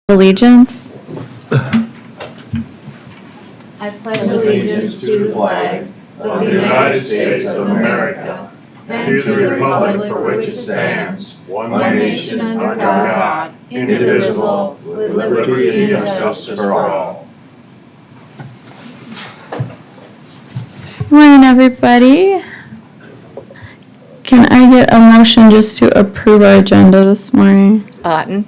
Allegiance. I pledge allegiance to the flag of the United States of America and to the republic for which it stands, one nation under God, indivisible, with liberty and justice for all. Good morning, everybody. Can I get a motion just to approve our agenda this morning? Otten.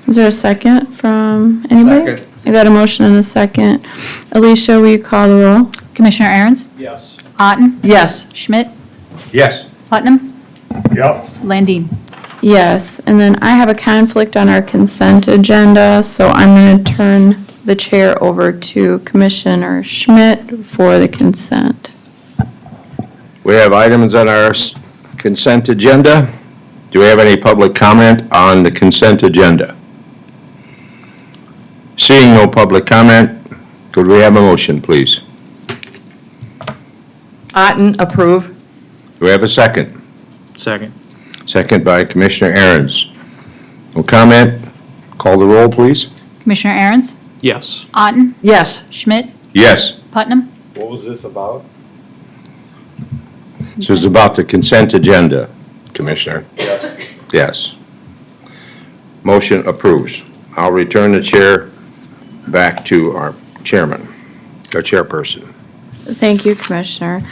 Is there a second from anybody? Second. I got a motion and a second. Alicia, will you call the roll? Commissioner Aaron's? Yes. Otten? Yes. Schmidt? Yes. Putnam? Yep. Landine? Yes, and then I have a conflict on our consent agenda, so I'm going to turn the chair over to Commissioner Schmidt for the consent. We have items on our consent agenda. Do we have any public comment on the consent agenda? Seeing no public comment, could we have a motion, please? Otten, approve. Do we have a second? Second. Second by Commissioner Aaron's. No comment? Call the roll, please. Commissioner Aaron's? Yes. Otten? Yes. Schmidt? Yes. Putnam? What was this about? This is about the consent agenda, Commissioner. Yes. Yes. Motion approves. I'll return the chair back to our chairman, our chairperson. Thank you, Commissioner.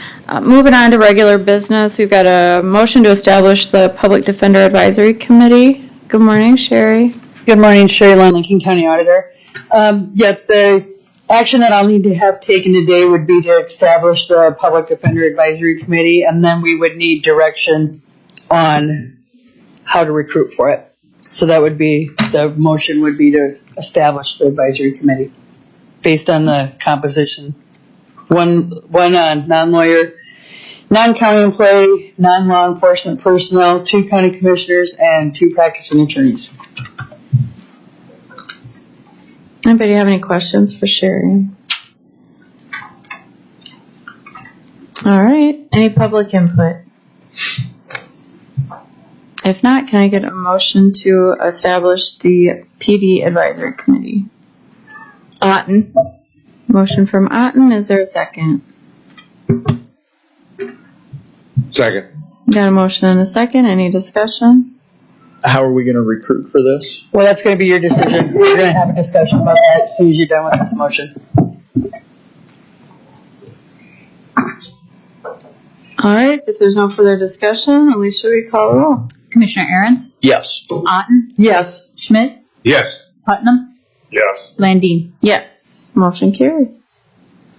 Moving on to regular business, we've got a motion to establish the Public Defender Advisory Committee. Good morning, Sherry. Good morning, Sherry Lund, Lincoln County Auditor. The action that I'll need to have taken today would be to establish the Public Defender Advisory Committee, and then we would need direction on how to recruit for it. So that would be, the motion would be to establish the advisory committee based on the composition. One non-lawyer, non-county employee, non-law enforcement personnel, 2 county commissioners, and 2 practicing attorneys. Anybody have any questions for Sherry? All right, any public input? If not, can I get a motion to establish the PD Advisory Committee? Otten. Motion from Otten, is there a second? Second. Got a motion and a second, any discussion? How are we going to recruit for this? Well, that's going to be your decision. We're going to have a discussion about that as soon as you're done with this motion. All right, if there's no further discussion, Alicia, we call the roll. Commissioner Aaron's? Yes. Otten? Yes. Schmidt? Yes. Putnam? Yes. Landine? Yes, motion carries.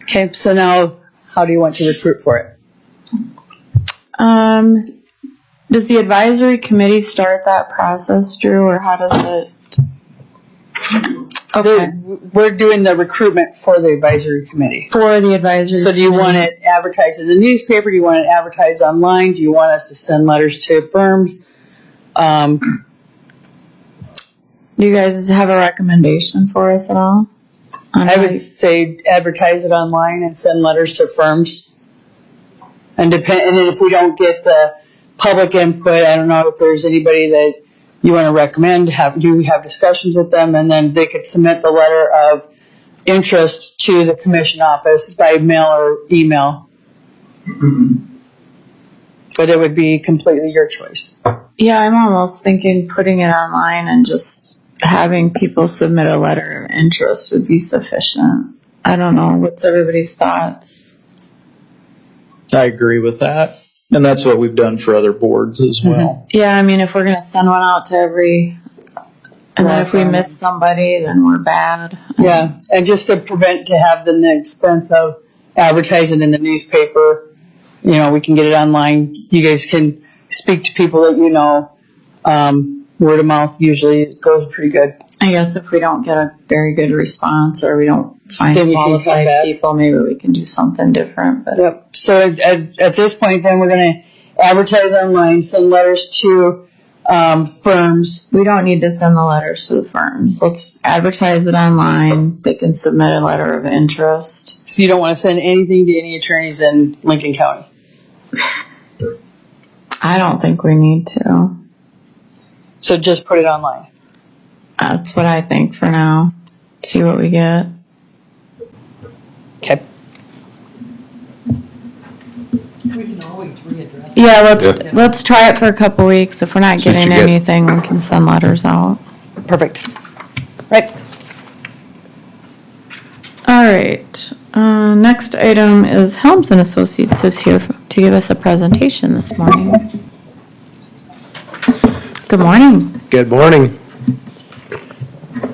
Okay, so now how do you want to recruit for it? Does the advisory committee start that process, Drew, or how does it? Okay, We're doing the recruitment for the advisory committee. for the advisory. So do you want committee. it advertised in the newspaper? Do you want it advertised online? Do you want us to send letters to firms? Do you guys have a recommendation for us at all? On I how would you- say advertise it online and send letters to firms. And then if we don't get the public input, I don't know if there's anybody that you want to recommend, you have discussions with them, and then they could submit the letter of interest to the commission office by mail or email. But it would be completely your choice. Yeah, I'm almost thinking putting it online and just having people submit a letter of interest would be sufficient. I don't know, what's everybody's thoughts? I agree with that. And that's what we've done for other boards as well. Yeah, I mean, if we're gonna send one out to every, and then if we miss somebody, then we're bad. Yeah, and just to prevent to have the expense of advertising in the newspaper, you know, we can get it online. You guys can speak to people that you know. Word of mouth usually goes pretty good. I guess if we don't get a very good response or we don't find Then you can come qualified back. people, maybe we can do something different, but. Yep. So at this point, then we're going to advertise online, send letters to firms. We don't need to send the letters to the firms. Let's advertise it online. They can submit a letter of interest. So you don't want to send anything to any attorneys in Lincoln County. I don't think we need to. So just put it online. That's what I think for now. See what we get. Okay. Yeah, Yeah. let's try it for a couple weeks. If we're not See what you getting get. anything, we can send letters out. Perfect. Right. All right, next item is Helms and Associates is here to give us a presentation this morning. Good morning. Good morning.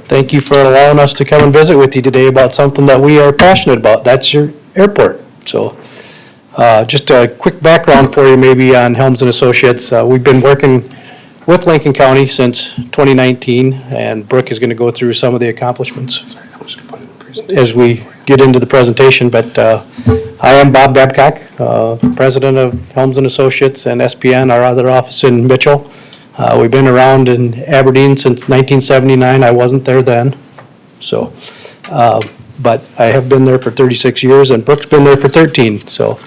Thank you for allowing us to come and visit with you today about something that we are passionate about. That's your airport. So, just a quick background for you maybe on Helms and Associates. We've been working with Lincoln County since 2019, and Brooke is going to go through some of the accomplishments as we get into the presentation. But I am Bob Babcock, president of Helms and Associates and SPN, our other office in Mitchell. We've been around in Aberdeen since 1979. I wasn't there then, so, but I have been there for 36 years, and Brooke's been there for 13. So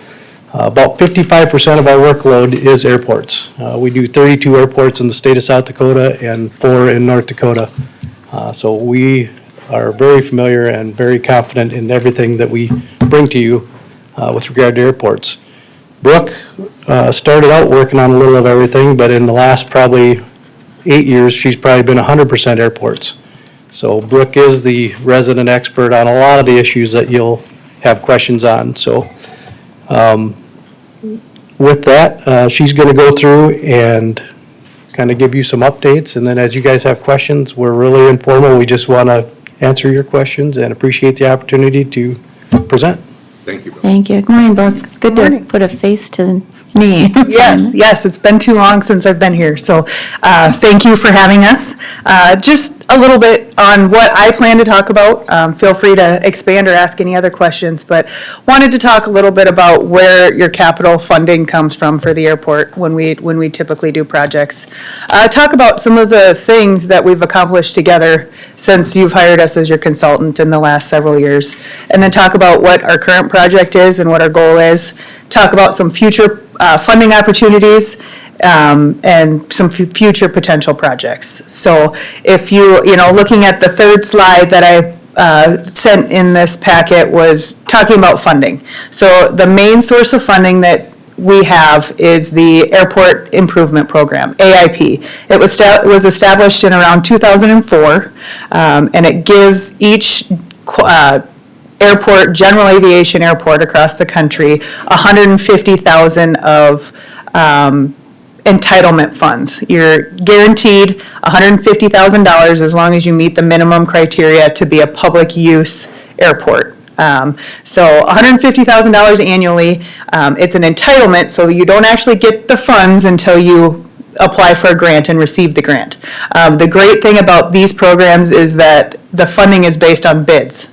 about 55% of our workload is airports. We do 32 airports in the state of South Dakota and 4 in North Dakota. So we are very familiar and very confident in everything that we bring to you with regard to airports. Brooke started out working on a little of everything, but in the last probably 8 years, she's probably been 100% airports. So Brooke is the resident expert on a lot of the issues that you'll have questions on. So with that, she's going to go through and kind of give you some updates. And then as you guys have questions, we're really informal. We just want to answer your questions and appreciate the opportunity to present. Thank you. Thank you. Good morning, Brooke. It's good to Morning. put a face to me. Yes, it's been too long since I've been here, so thank you for having us. Just a little bit on what I plan to talk about. Feel free to expand or ask any other questions, but wanted to talk a little bit about where your capital funding comes from for the airport when we typically do projects. Talk about some of the things that we've accomplished together since you've hired us as your consultant in the last several years, and then talk about what our current project is and what our goal is. Talk about some future funding opportunities and some future potential projects. So if looking at the third slide that I sent in this packet was talking about funding. So the main source of funding that we have is the Airport Improvement Program, AIP. It was established in around 2004, and it gives each airport, general aviation airport across the country, $150,000 of entitlement funds. You're guaranteed $150,000 as long as you meet the minimum criteria to be a public use airport. So $150,000 annually. It's an entitlement, so you don't actually get the funds until you apply for a grant and receive the grant. The great thing about these programs is that the funding is based on bids.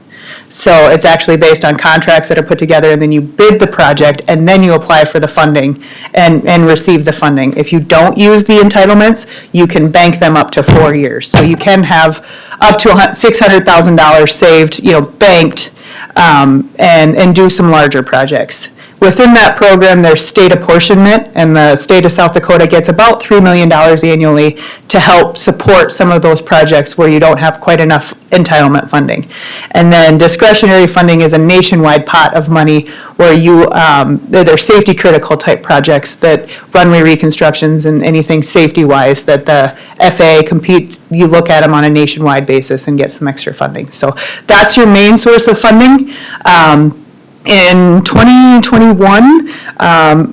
So it's actually based on contracts that are put together, and then you bid the project, and then you apply for the funding and receive the funding. If you don't use the entitlements, you can bank them up to 4 years. So you can have up to $600,000 saved, banked, and do some larger projects. Within that program, there's state apportionment, and the state of South Dakota gets about $3 million annually to help support some of those projects where you don't have quite enough entitlement funding. And then discretionary funding is a nationwide pot of money where they're safety critical type projects, that runway reconstructions and anything safety wise that the FAA competes, you look at them on a nationwide basis and get some extra funding. So that's your main source of funding. In 2021,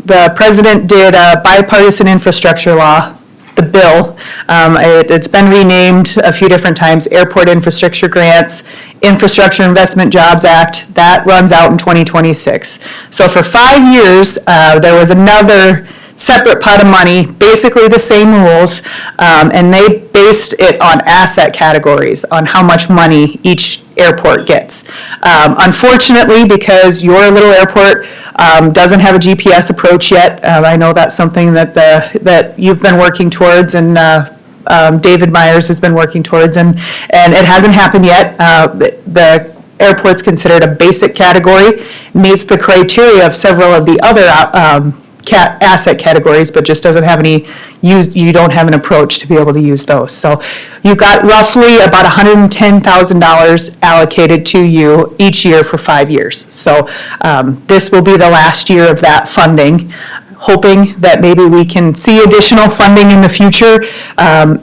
the president did a bipartisan infrastructure law, the bill. It's been renamed a few different times, Airport Infrastructure Grants, Infrastructure Investment Jobs Act. That runs out in 2026. So for 5 years, there was another separate pot of money, basically the same rules, and they based it on asset categories, on how much money each airport gets. Unfortunately, because your little airport doesn't have a GPS approach yet, I know that's something that you've been working towards, and David Myers has been working towards, and it hasn't happened yet. The airport's considered a basic category, meets the criteria of several of the other asset categories, but just doesn't have any you don't have an approach to be able to use those. So you've got roughly about $110,000 allocated to you each year for 5 years. So this will be the last year of that funding, hoping that maybe we can see additional funding in the future,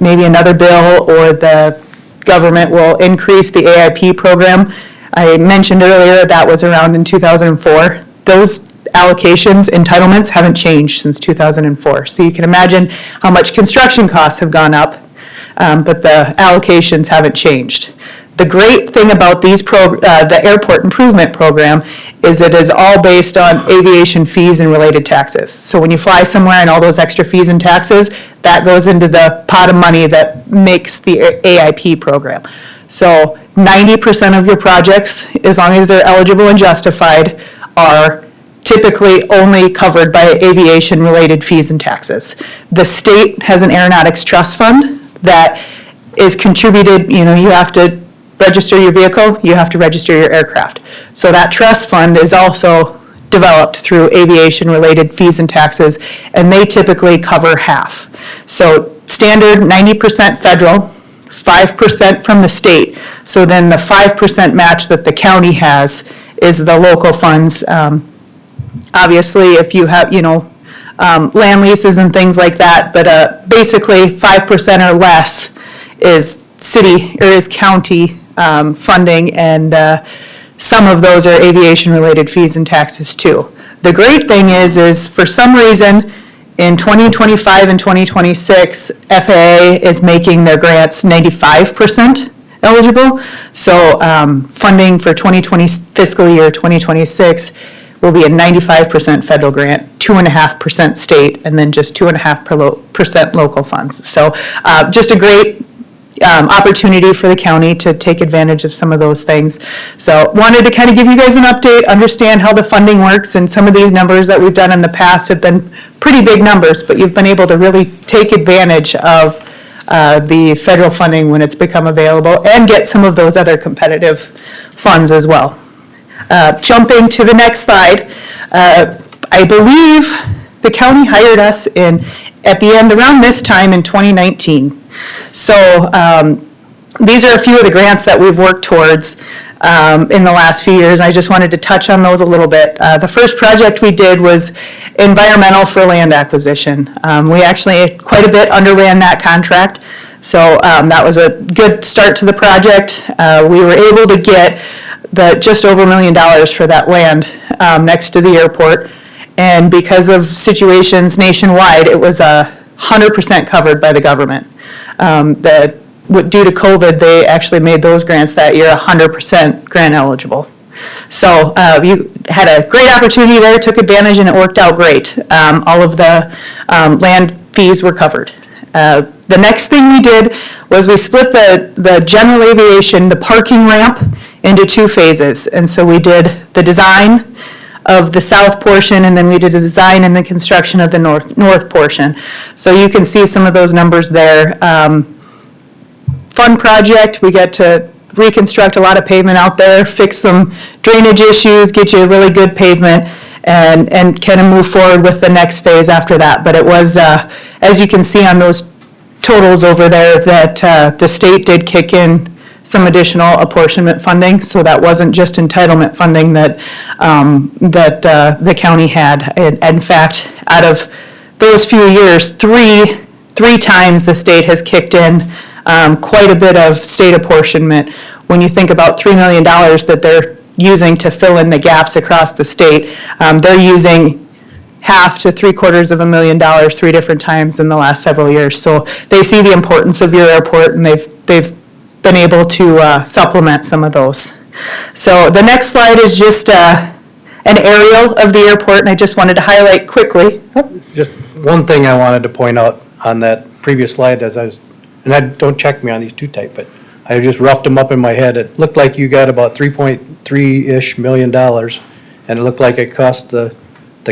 maybe another bill or the government will increase the AIP program. I mentioned earlier that was around in 2004. Those allocations, entitlements haven't changed since 2004. So you can imagine how much construction costs have gone up, but the allocations haven't changed. The great thing about the airport improvement program is it is all based on aviation fees and related taxes. So when you fly somewhere and all those extra fees and taxes, that goes into the pot of money that makes the AIP program. So 90% of your projects, as long as they're eligible and justified, are typically only covered by aviation-related fees and taxes. The state has an aeronautics trust fund that is contributed, you have to register your vehicle, you have to register your aircraft. So that trust fund is also developed through aviation-related fees and taxes, and they typically cover half. So standard 90% federal, 5% from the state. So then the 5% match that the county has is the local funds. Obviously, if you have, land leases and things like that, but basically 5% or less is city or is county funding, and some of those are aviation-related fees and taxes too. The great thing is for some reason, in 2025 and 2026, FAA is making their grants 95% eligible. So funding for fiscal year 2026 will be a 95% federal grant, 2.5% state, and then just 2.5% local funds. So just a great opportunity for the county to take advantage of some of those things. So wanted to kind of give you guys an update, understand how the funding works, and some of these numbers that we've done in the past have been pretty big numbers, but you've been able to really take advantage of the federal funding when it's become available and get some of those other competitive funds as well. Jumping to the next slide, I believe the county hired us at the end around this time in 2019. So these are a few of the grants that we've worked towards in the last few years. I just wanted to touch on those a little bit. The first project we did was environmental for land acquisition. We actually quite a bit underran that contract, so that was a good start to the project. We were able to get just over $1 million for that land next to the airport, and because of situations nationwide, it was 100% covered by the government. Due to COVID, they actually made those grants that year 100% grant eligible. So you had a great opportunity there, took advantage, and it worked out great. All of the land fees were covered. The next thing we did was we split the general aviation, the parking ramp, into 2 phases. And so we did the design of the south portion, and then we did the design and the construction of the north portion. So you can see some of those numbers there. Fun project. We get to reconstruct a lot of pavement out there, fix some drainage issues, get you a really good pavement, and kind of move forward with the next phase after that. But it was, as you can see on those totals over there, that the state did kick in some additional apportionment funding, so that wasn't just entitlement funding that the county had. In fact, out of those few years, three times the state has kicked in quite a bit of state apportionment. When you think about $3 million that they're using to fill in the gaps across the state, they're using half to $750,000 3 different times in the last several years. So they see the importance of your airport, and they've been able to supplement some of those. So the next slide is just an aerial of the airport, and I just wanted to highlight quickly. Just one thing I wanted to point out on that previous slide don't check me on these too tight, but I just roughed them up in my head. It looked like you got about $3.3-ish million, and it looked like it cost the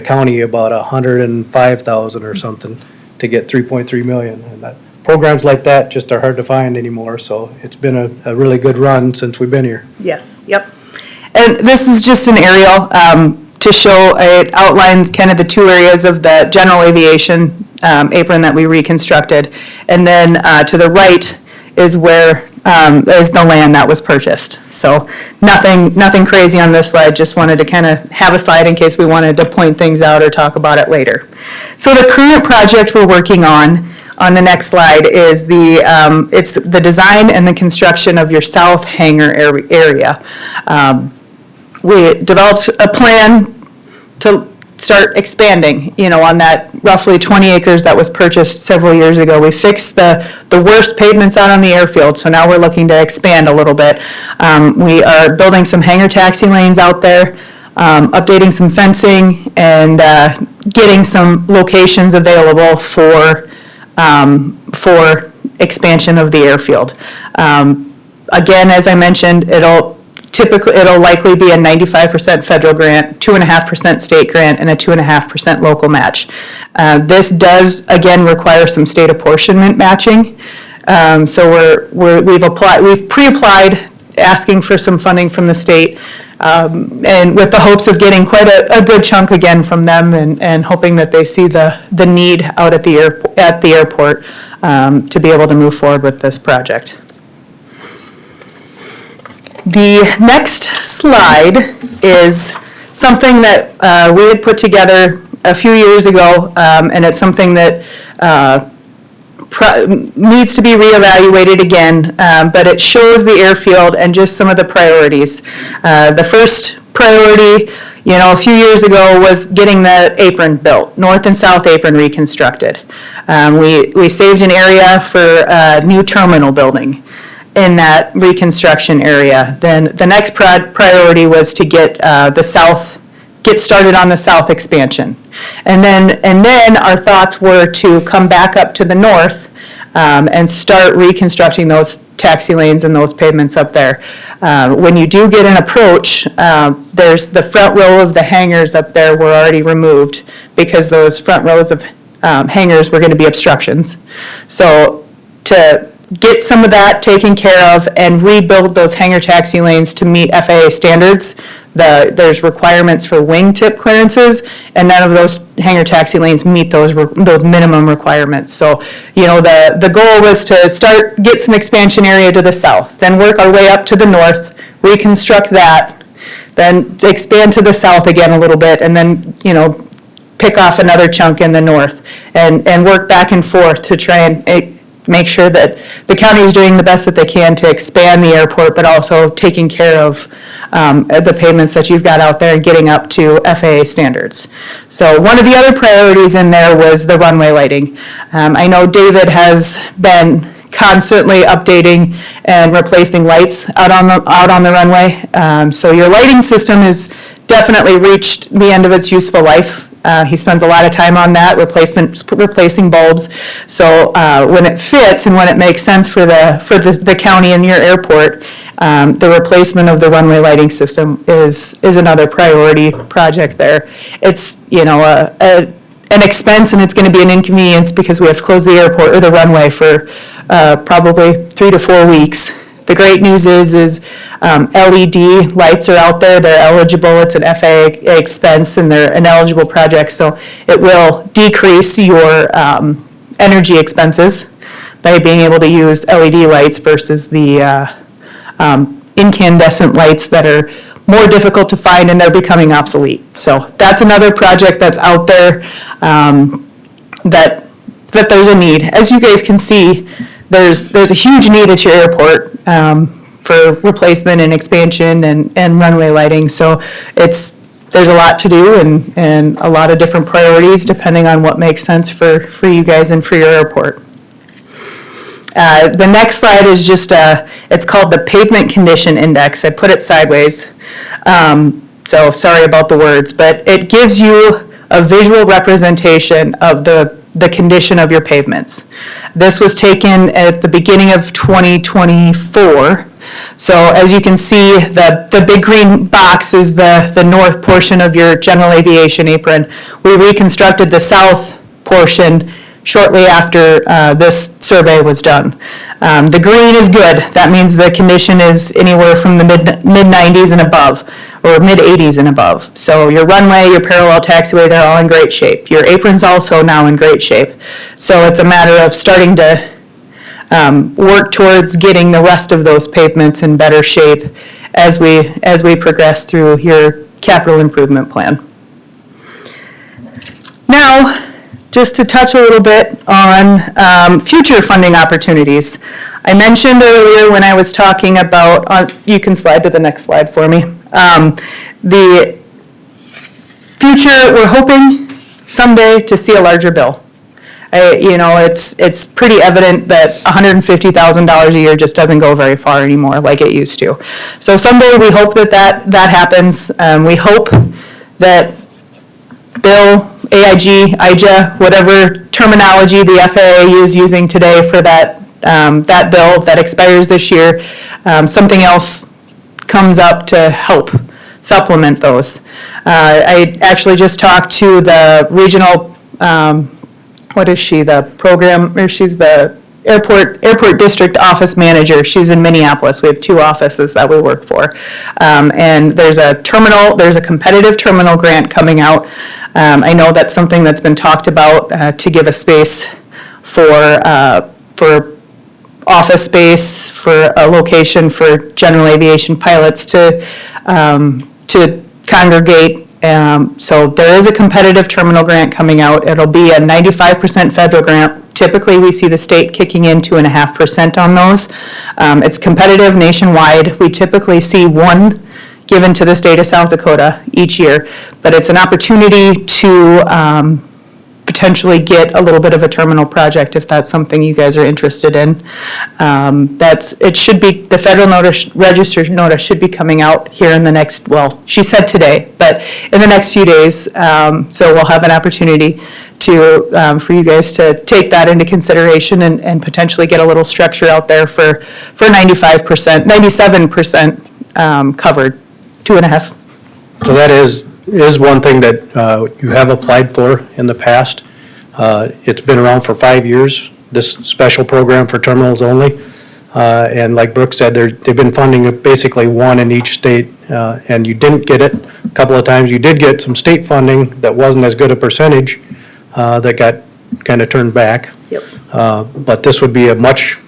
county about $105,000 or something to get $3.3 million. And programs like that just are hard to find anymore, so it's been a really good run since we've been here. Yes, yep. And this is just an aerial to show, it outlines kind of the two areas of the general aviation apron that we reconstructed. And then to the right is where is the land that was purchased. So nothing crazy on this slide, just wanted to kind of have a slide in case we wanted to point things out or talk about it later. So the current project we're working on the next slide is it's the design and the construction of your south hangar area. We developed a plan to start expanding, on that roughly 20 acres that was purchased several years ago. We fixed the worst pavements out on the airfield, so now we're looking to expand a little bit. We are building some hangar taxi lanes out there, updating some fencing, and getting some locations available for expansion of the airfield. Again, as I mentioned, it'll likely be a 95% federal grant, 2.5% state grant, and a 2.5% local match. This does, again, require some state apportionment matching. So we've pre-applied, asking for some funding from the state, and with the hopes of getting quite a good chunk again from them, and hoping that they see the need out at the airport to be able to move forward with this project. The next slide is something that we had put together a few years ago, and it's something that needs to be reevaluated again, but it shows the airfield and just some of the priorities. The first priority, a few years ago was getting the apron built, north and south apron reconstructed. We saved an area for a new terminal building in that reconstruction area. Then the next priority was to get started on the south expansion. And then our thoughts were to come back up to the north and start reconstructing those taxi lanes and those pavements up there. When you do get an approach, there's the front row of the hangars up there were already removed because those front rows of hangars were going to be obstructions. So to get some of that taken care of and rebuild those hangar taxi lanes to meet FAA standards. There's requirements for wingtip clearances, and none of those hangar taxi lanes meet those minimum requirements. So, the goal was to get some expansion area to the south, then work our way up to the north, reconstruct that, then expand to the south again a little bit, and then, pick off another chunk in the north, and work back and forth to try and make sure that the county is doing the best that they can to expand the airport, but also taking care of the pavements that you've got out there and getting up to FAA standards. So one of the other priorities in there was the runway lighting. I know David has been constantly updating and replacing lights out on the runway. So your lighting system has definitely reached the end of its useful life. He spends a lot of time on that, replacing bulbs. So when it fits and when it makes sense for the county and your airport, the replacement of the runway lighting system is another priority project there. It's an expense, and it's going to be an inconvenience because we have to close the airport or the runway for probably 3 to 4 weeks. The great news is LED lights are out there. They're eligible. It's an FAA expense, and they're an eligible project, so it will decrease your energy expenses by being able to use LED lights versus the incandescent lights that are more difficult to find, and they're becoming obsolete. So that's another project that's out there that there's a need. As you guys can see, there's a huge need at your airport for replacement and expansion and runway lighting. So there's a lot to do and a lot of different priorities depending on what makes sense for you guys and for your airport. The next slide is just it's called the Pavement Condition Index. I put it sideways, so sorry about the words, but it gives you a visual representation of the condition of your pavements. This was taken at the beginning of 2024. So as you can see, the big green box is the north portion of your general aviation apron. We reconstructed the south portion shortly after this survey was done. The green is good. That means the condition is anywhere from the mid-90s and above, or mid-80s and above. So your runway, your parallel taxiway, they're all in great shape. Your apron's also now in great shape. So it's a matter of starting to work towards getting the rest of those pavements in better shape as we progress through your capital improvement plan. Now, just to touch a little bit on future funding opportunities. I mentioned earlier when I was talking about, you can slide to the next slide for me. The future, we're hoping someday to see a larger bill. It's pretty evident that $150,000 a year just doesn't go very far anymore like it used to. So someday we hope that happens. We hope that bill, AIG, IJA, whatever terminology the FAA is using today for that bill that expires this year, something else comes up to help supplement those. I actually just talked to the regional, she's the airport district office manager. She's in Minneapolis. We have 2 offices that we work for. And there's a competitive terminal grant coming out. I know that's something that's been talked about to give a space for office space, for a location for general aviation pilots to congregate. So there is a competitive terminal grant coming out. It'll be a 95% federal grant. Typically, we see the state kicking in 2.5% on those. It's competitive nationwide. We typically see 1 given to the state of South Dakota each year, but it's an opportunity to potentially get a little bit of a terminal project if that's something you guys are interested in. It should be, the federal notice, registered notice should be coming out here in the next, well, she said today, but in the next few days. So we'll have an opportunity to, for you guys to take that into consideration and potentially get a little structure out there for 95%, 97% covered, 2.5. So that is one thing that you have applied for in the past. It's been around for 5 years, this special program for terminals only. And like Brooke said, they've been funding basically 1 in each state, and you didn't get it. A couple of times you did get some state funding that wasn't as good a percentage, that got kind of turned back. Yep. But this would be a much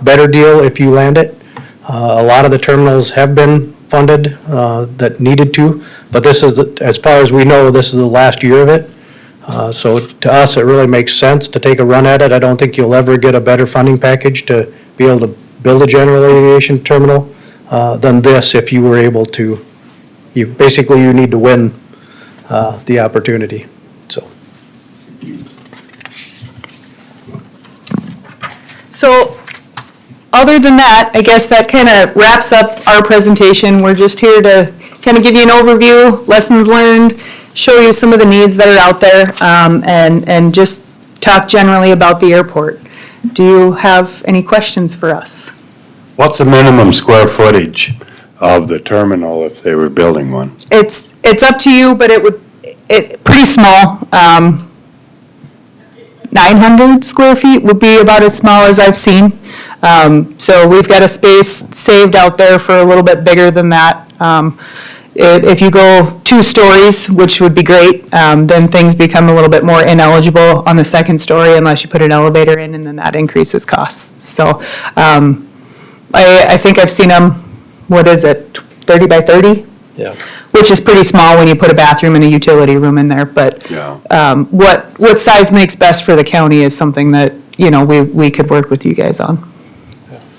better deal if you land it. A lot of the terminals have been funded that needed to, but this is, as far as we know, this is the last year of it. So to us, it really makes sense to take a run at it. I don't think you'll ever get a better funding package to be able to build a general aviation terminal than this if you were able to. You need to win the opportunity. So other than that, I guess that kind of wraps up our presentation. We're just here to kind of give you an overview, lessons learned, show you some of the needs that are out there, and just talk generally about the airport. Do you have any questions for us? What's the minimum square footage of the terminal if they were building one? It's up to you, but pretty small. 900 square feet would be about as small as I've seen. So we've got a space saved out there for a little bit bigger than that. If you go 2 stories, which would be great, then things become a little bit more ineligible on the second story unless you put an elevator in, and then that increases costs. So I think I've seen them, 30 by 30? Yeah. Which is pretty small when you put a bathroom and a utility room in there, but Yeah. what size makes best for the county is something that, we could work with you guys on.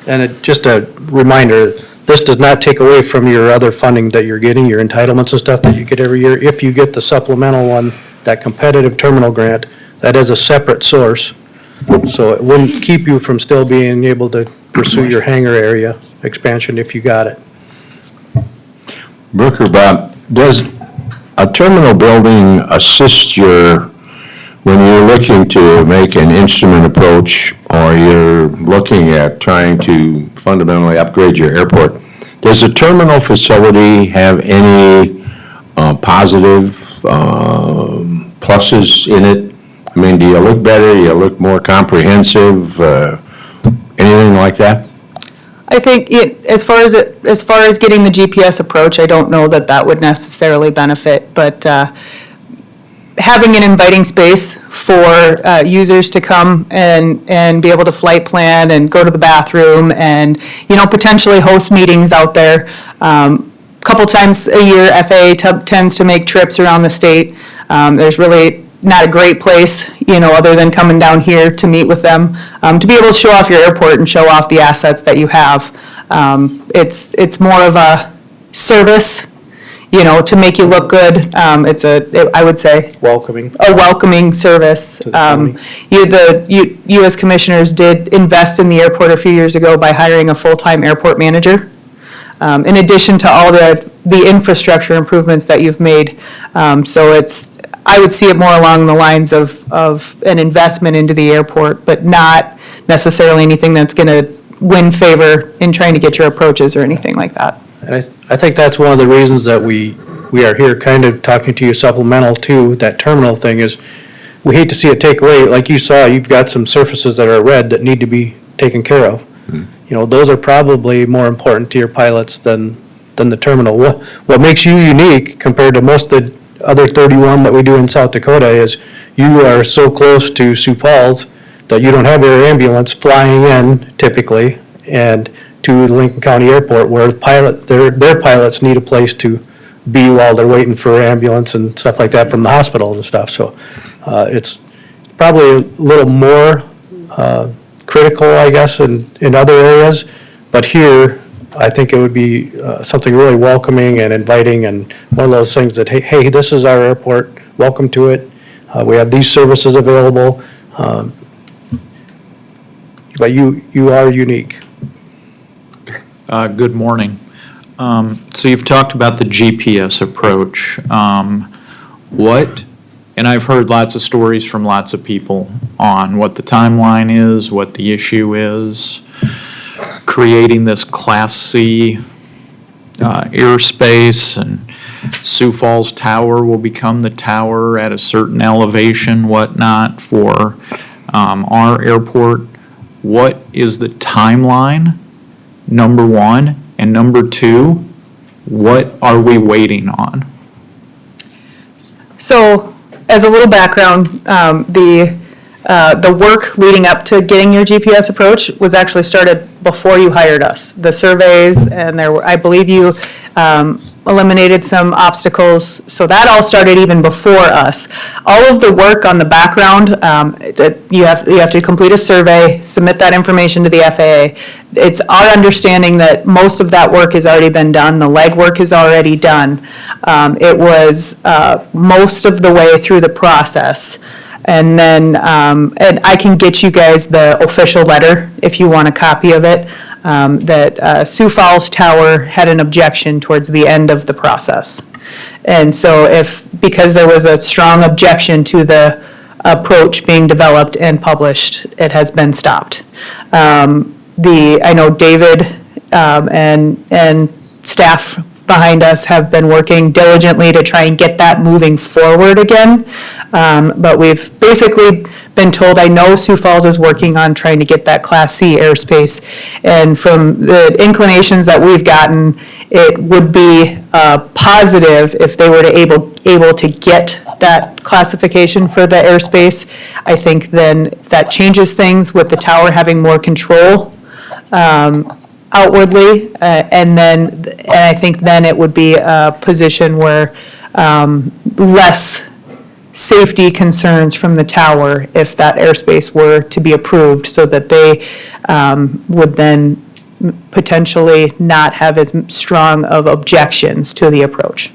And just a reminder, this does not take away from your other funding that you're getting, your entitlements and stuff that you get every year. If you get the supplemental one, that competitive terminal grant, that is a separate source. So it wouldn't keep you from still being able to pursue your hangar area expansion if you got it. Brooke or Bob, does a terminal building assist when you're looking to make an instrument approach or you're looking at trying to fundamentally upgrade your airport, does the terminal facility have any positive pluses in it? I mean, do you look better, you look more comprehensive, anything like that? I think as far as getting the GPS approach, I don't know that would necessarily benefit, but having an inviting space for users to come and be able to flight plan and go to the bathroom and, potentially host meetings out there. Couple times a year, FAA tends to make trips around the state. There's really not a great place, other than coming down here to meet with them, to be able to show off your airport and show off the assets that you have. It's more of a service, to make you look good. I would say, Welcoming. a welcoming service. To the county. You as commissioners did invest in the airport a few years ago by hiring a full-time airport manager. In addition to all the infrastructure improvements that you've made. So I would see it more along the lines of an investment into the airport, but not necessarily anything that's gonna win favor in trying to get your approaches or anything like that. And I think that's one of the reasons that we are here kind of talking to you supplemental to that terminal thing is we hate to see it take away. Like you saw, you've got some surfaces that are red that need to be taken care of. Those are probably more important to your pilots than the terminal. What makes you unique compared to most of the other 31 that we do in South Dakota is you are so close to Sioux Falls that you don't have your ambulance flying in typically and to Lincoln County Airport where their pilots need a place to be while they're waiting for ambulance and stuff like that from the hospitals and stuff. So it's probably a little more critical, I guess, in other areas. But here, I think it would be something really welcoming and inviting and one of those things that, hey, this is our airport, welcome to it. We have these services available. But you are unique. Good morning. So you've talked about the GPS approach. And I've heard lots of stories from lots of people on what the timeline is, what the issue is, creating this Class C airspace, and Sioux Falls Tower will become the tower at a certain elevation, whatnot, for our airport. What is the timeline, number one? And number two, what are we waiting on? So, as a little background, the work leading up to getting your GPS approach was actually started before you hired us. The surveys, and I believe you eliminated some obstacles, so that all started even before us. All of the work on the background, you have to complete a survey, submit that information to the FAA. It's our understanding that most of that work has already been done. The legwork is already done. It was most of the way through the process. And then, and I can get you guys the official letter if you want a copy of it, that Sioux Falls Tower had an objection towards the end of the process. And so because there was a strong objection to the approach being developed and published, it has been stopped. I know David and staff behind us have been working diligently to try and get that moving forward again. But we've basically been told, I know Sioux Falls is working on trying to get that Class C airspace. And from the inclinations that we've gotten, it would be positive if they were able to get that classification for the airspace. I think then that changes things with the tower having more control outwardly, and I think then it would be a position where less safety concerns from the tower if that airspace were to be approved, so that they would then potentially not have as strong of objections to the approach.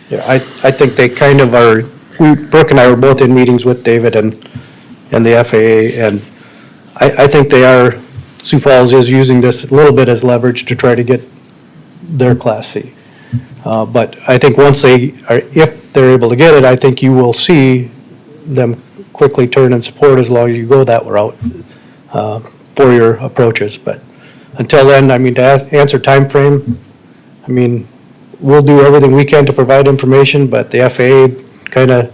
Yeah, I think they kind of are, Brooke and I were both in meetings with David and the FAA, and I think they are, Sioux Falls is using this a little bit as leverage to try to get their Class C. But I think if they're able to get it, I think you will see them quickly turn and support as long as you go that route for your approaches. But until then, I mean, to answer time frame, I mean, we'll do everything we can to provide information, but the FAA kind of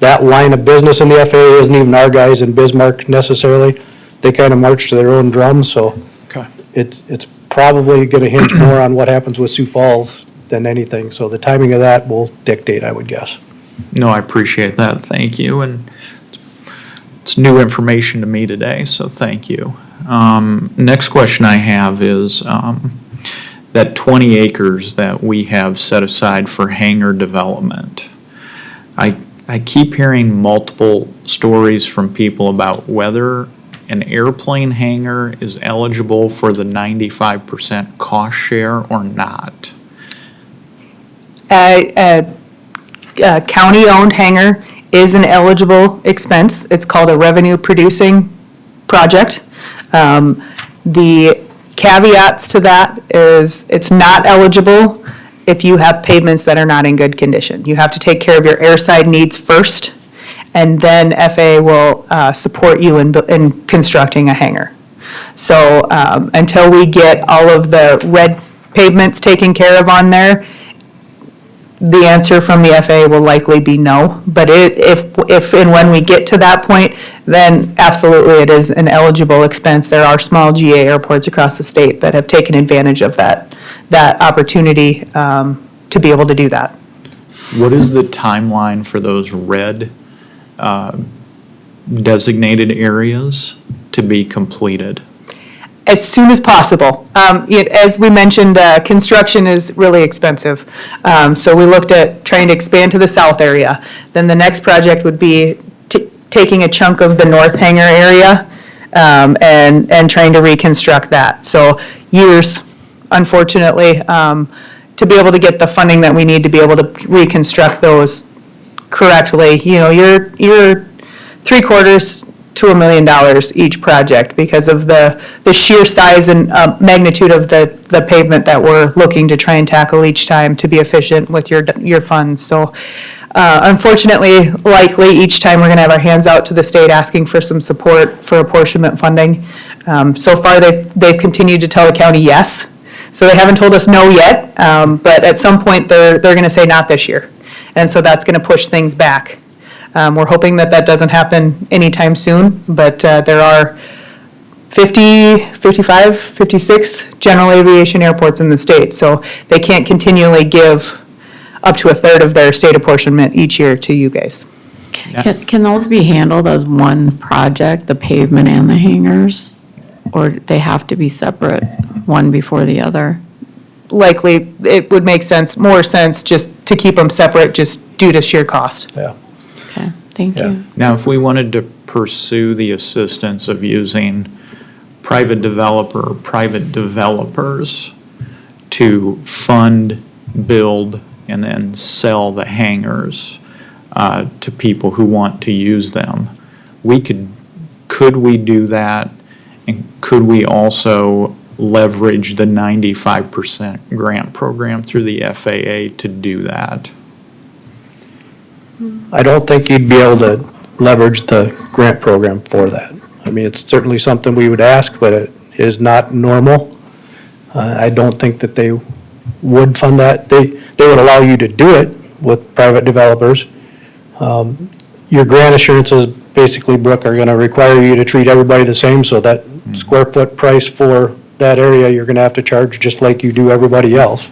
that line of business in the FAA isn't even our guys in Bismarck necessarily. They kind of march to their own drum, so Okay. it's probably going to hinge more on what happens with Sioux Falls than anything. So the timing of that will dictate, I would guess. No, I appreciate that, thank you, and it's new information to me today, so thank you. Next question I have is, that 20 acres that we have set aside for hangar development. I keep hearing multiple stories from people about whether an airplane hangar is eligible for the 95% cost share or not. County-owned hangar is an eligible expense. It's called a revenue-producing project. The caveats to that is it's not eligible if you have pavements that are not in good condition. You have to take care of your airside needs first, and then FAA will support you in constructing a hangar. So until we get all of the red pavements taken care of on there, the answer from the FAA will likely be no. But if and when we get to that point, then absolutely it is an eligible expense. There are small GA airports across the state that have taken advantage of that opportunity to be able to do that. What is the timeline for those red designated areas to be completed? As soon as possible. As we mentioned, construction is really expensive. So we looked at trying to expand to the south area. Then the next project would be taking a chunk of the north hangar area and trying to reconstruct that. So years, unfortunately, to be able to get the funding that we need to be able to reconstruct those correctly. You know, you're $750,000 to $1 million each project because of the sheer size and magnitude of the pavement that we're looking to try and tackle each time to be efficient with your funds. So unfortunately, likely each time we're going to have our hands out to the state asking for some support for apportionment funding. So far, they've continued to tell the county yes. So they haven't told us no yet, but at some point they're going to say not this year. And so that's going to push things back. We're hoping that doesn't happen anytime soon, but there are 50, 55, 56 general aviation airports in the state, so they can't continually give up to a third of their state apportionment each year to you guys. Can those be handled as one project, the pavement and the hangars? Or they have to be separate, one before the other? Likely, it would make more sense just to keep them separate, just due to sheer cost. Yeah. Okay, thank you. Now, if we wanted to pursue the assistance of using private developers to fund, build, and then sell the hangars to people who want to use them, could we do that? And could we also leverage the 95% grant program through the FAA to do that? I don't think you'd be able to leverage the grant program for that. I mean, it's certainly something we would ask, but it is not normal. I don't think that they would fund that. They would allow you to do it with private developers. Your grant assurances, basically, Brooke, are going to require you to treat everybody the same, so that square foot price for that area, you're going to have to charge just like you do everybody else.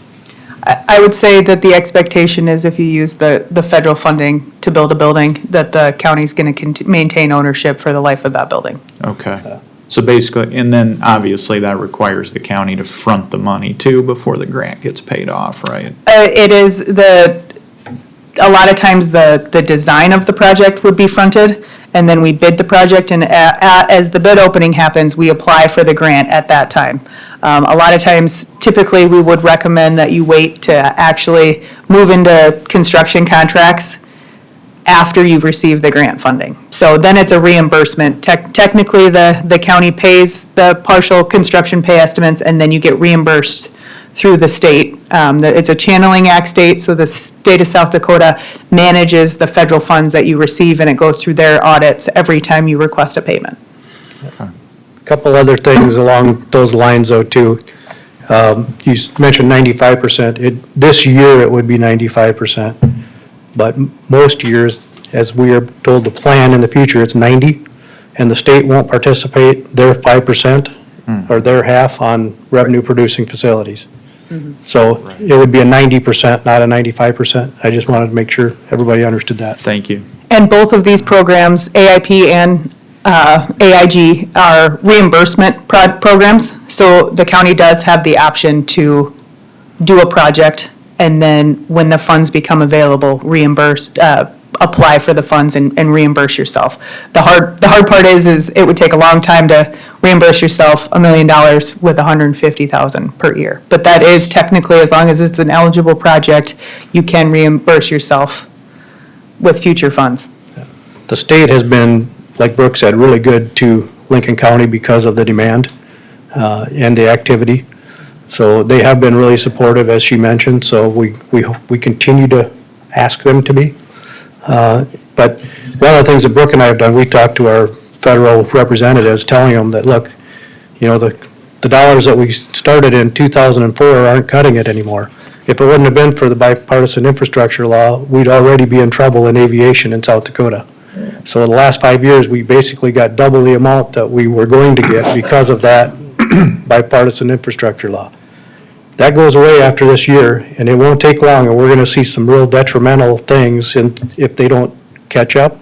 I would say that the expectation is if you use the federal funding to build a building, that the county's going to maintain ownership for the life of that building. Okay. So basically, and then obviously that requires the county to front the money too before the grant gets paid off, right? It is a lot of times the design of the project would be fronted, and then we bid the project, and as the bid opening happens, we apply for the grant at that time. A lot of times, typically, we would recommend that you wait to actually move into construction contracts after you've received the grant funding. So then it's a reimbursement. Technically, the county pays the partial construction pay estimates, and then you get reimbursed through the state. It's a Channeling Act state, so the state of South Dakota manages the federal funds that you receive, and it goes through their audits every time you request a payment. Couple other things along those lines, though, too. You mentioned 95%. This year, it would be 95%. But most years, as we are told the plan in the future, it's 90, and the state won't participate their 5% or their half on revenue-producing facilities. So it would be a 90%, not a 95%. I just wanted to make sure everybody understood that. Thank you. And both of these programs, AIP and AIG, are reimbursement programs. So the county does have the option to do a project, and then when the funds become available, reimburse, apply for the funds and reimburse yourself. The hard part is it would take a long time to reimburse yourself $1 million with $150,000 per year. But that is technically, as long as it's an eligible project, you can reimburse yourself with future funds. The state has been, like Brooke said, really good to Lincoln County because of the demand and the activity. So they have been really supportive, as she mentioned, so we continue to ask them to be. But one of the things that Brooke and I have done, we talked to our federal representatives, telling them that, look, you know, the dollars that we started in 2004 aren't cutting it anymore. If it wouldn't have been for the bipartisan infrastructure law, we'd already be in trouble in aviation in South Dakota. So in the last 5 years, we basically got double the amount that we were going to get because of that bipartisan infrastructure law. That goes away after this year, and it won't take long, and we're going to see some real detrimental things if they don't catch up.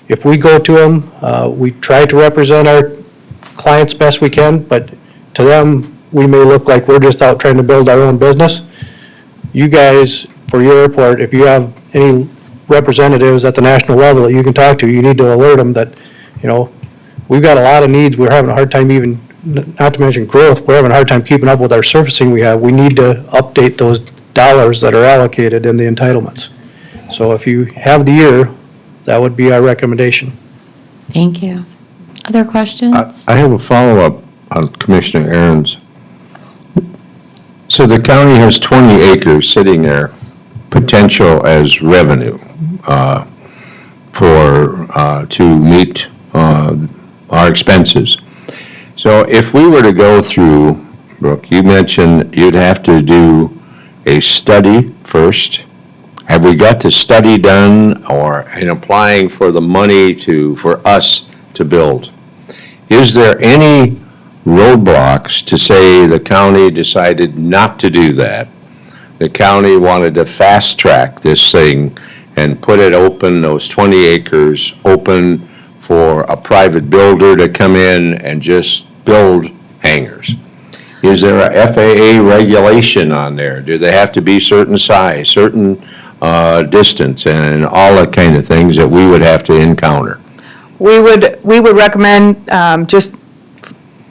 If we go to them, we try to represent our clients best we can, but to them, we may look like we're just out trying to build our own business. You guys, for your airport, if you have any representatives at the national level that you can talk to, you need to alert them that, you know, we've got a lot of needs. We're having a hard time even, not to mention growth, we're having a hard time keeping up with our surfacing we have. We need to update those dollars that are allocated in the entitlements. So if you have the year, that would be our recommendation. Thank you. Other questions? I have a follow-up on Commissioner Aaron's. So the county has 20 acres sitting there, potential as revenue to meet our expenses. So if we were to go through, Brooke, you mentioned you'd have to do a study first. Have we got the study done, or in applying for the money for us to build? Is there any roadblocks to say the county decided not to do that? The county wanted to fast track this thing and put it open, those 20 acres open for a private builder to come in and just build hangars. Is there a FAA regulation on there? Do they have to be certain size, certain distance, and all that kind of things that we would have to encounter? We would recommend just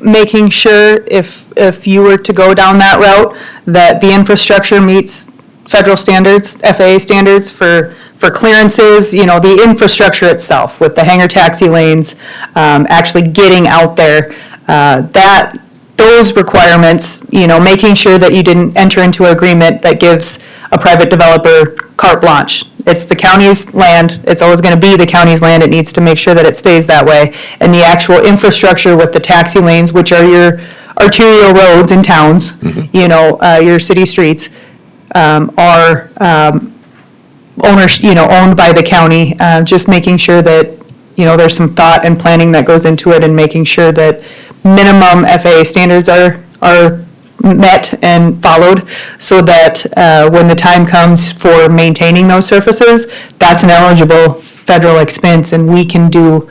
making sure if you were to go down that route, that the infrastructure meets federal standards, FAA standards for clearances, you know, the infrastructure itself with the hangar taxi lanes, actually getting out there, those requirements, you know, making sure that you didn't enter into an agreement that gives a private developer carte blanche. It's the county's land, it's always gonna be the county's land, it needs to make sure that it stays that way. And the actual infrastructure with the taxi lanes, which are your arterial roads in towns, you know, your city streets, are owned by the county, just making sure that, you know, there's some thought and planning that goes into it, and making sure that minimum FAA standards are met and followed, so that when the time comes for maintaining those surfaces, that's an eligible federal expense, and we can do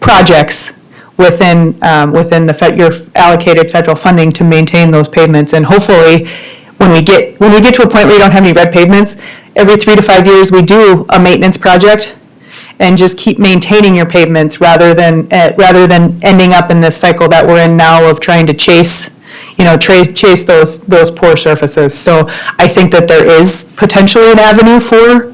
projects within your allocated federal funding to maintain those pavements. And hopefully, when we get to a point where you don't have any red pavements, every 3 to 5 years we do a maintenance project and just keep maintaining your pavements rather than ending up in this cycle that we're in now of trying to chase those poor surfaces. So I think that there is potentially an avenue for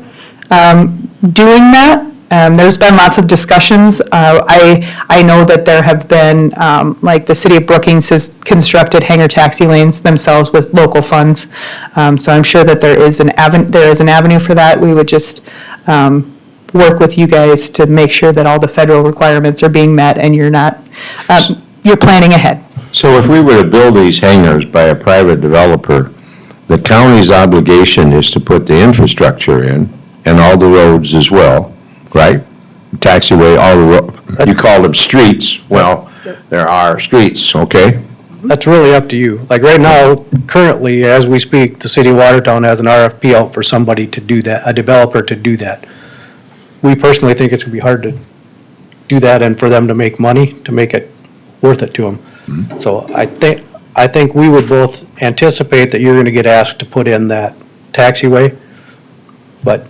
doing that. There's been lots of discussions. I know that there have been, like the city of Brookings has constructed hangar taxi lanes themselves with local funds. So I'm sure that there is an avenue for that. We would just work with you guys to make sure that all the federal requirements are being met and you're planning ahead. So if we were to build these hangars by a private developer, the county's obligation is to put the infrastructure in, and all the roads as well, right? Taxiway, all the, you call them streets, well, there are streets, okay? That's really up to you. Like right now, currently, as we speak, the city of Watertown has an RFP out for somebody to do that, a developer to do that. We personally think it's gonna be hard to do that and for them to make money, to make it worth it to them. So I think we would both anticipate that you're gonna get asked to put in that taxiway, but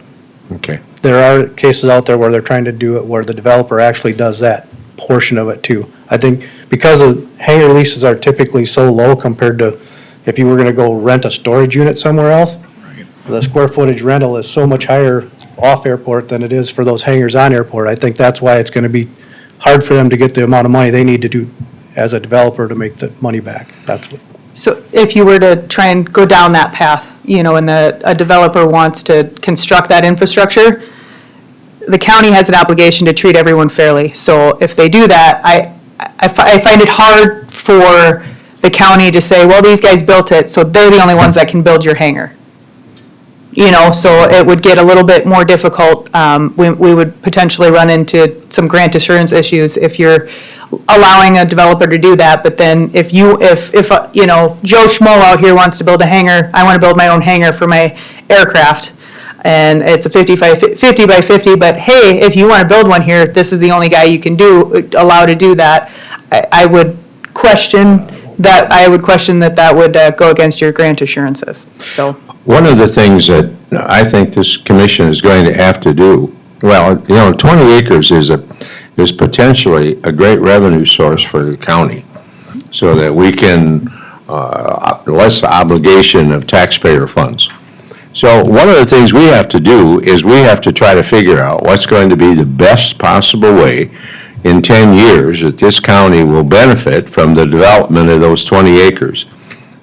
Okay. there are cases out there where they're trying to do it where the developer actually does that portion of it too. I think because of hangar leases are typically so low compared to if you were gonna go rent a storage unit somewhere else, the square footage rental is so much higher off airport than it is for those hangars on airport. I think that's why it's gonna be hard for them to get the amount of money they need to do as a developer to make the money back. That's what. So if you were to try and go down that path, you know, and a developer wants to construct that infrastructure, the county has an obligation to treat everyone fairly. So if they do that, I find it hard for the county to say, well, these guys built it, so they're the only ones that can build your hangar. You know, so it would get a little bit more difficult. We would potentially run into some grant assurance issues if you're allowing a developer to do that. But then if you know, Joe Schmo out here wants to build a hangar, I want to build my own hangar for my aircraft. And it's a 50 by 50, but hey, if you want to build one here, this is the only guy you can allow to do that. I would question that would go against your grant assurances, so. One of the things that I think this commission is going to have to do, well, you know, 20 acres is potentially a great revenue source for the county, so that we can, less obligation of taxpayer funds. So one of the things we have to do is we have to try to figure out what's going to be the best possible way in 10 years that this county will benefit from the development of those 20 acres.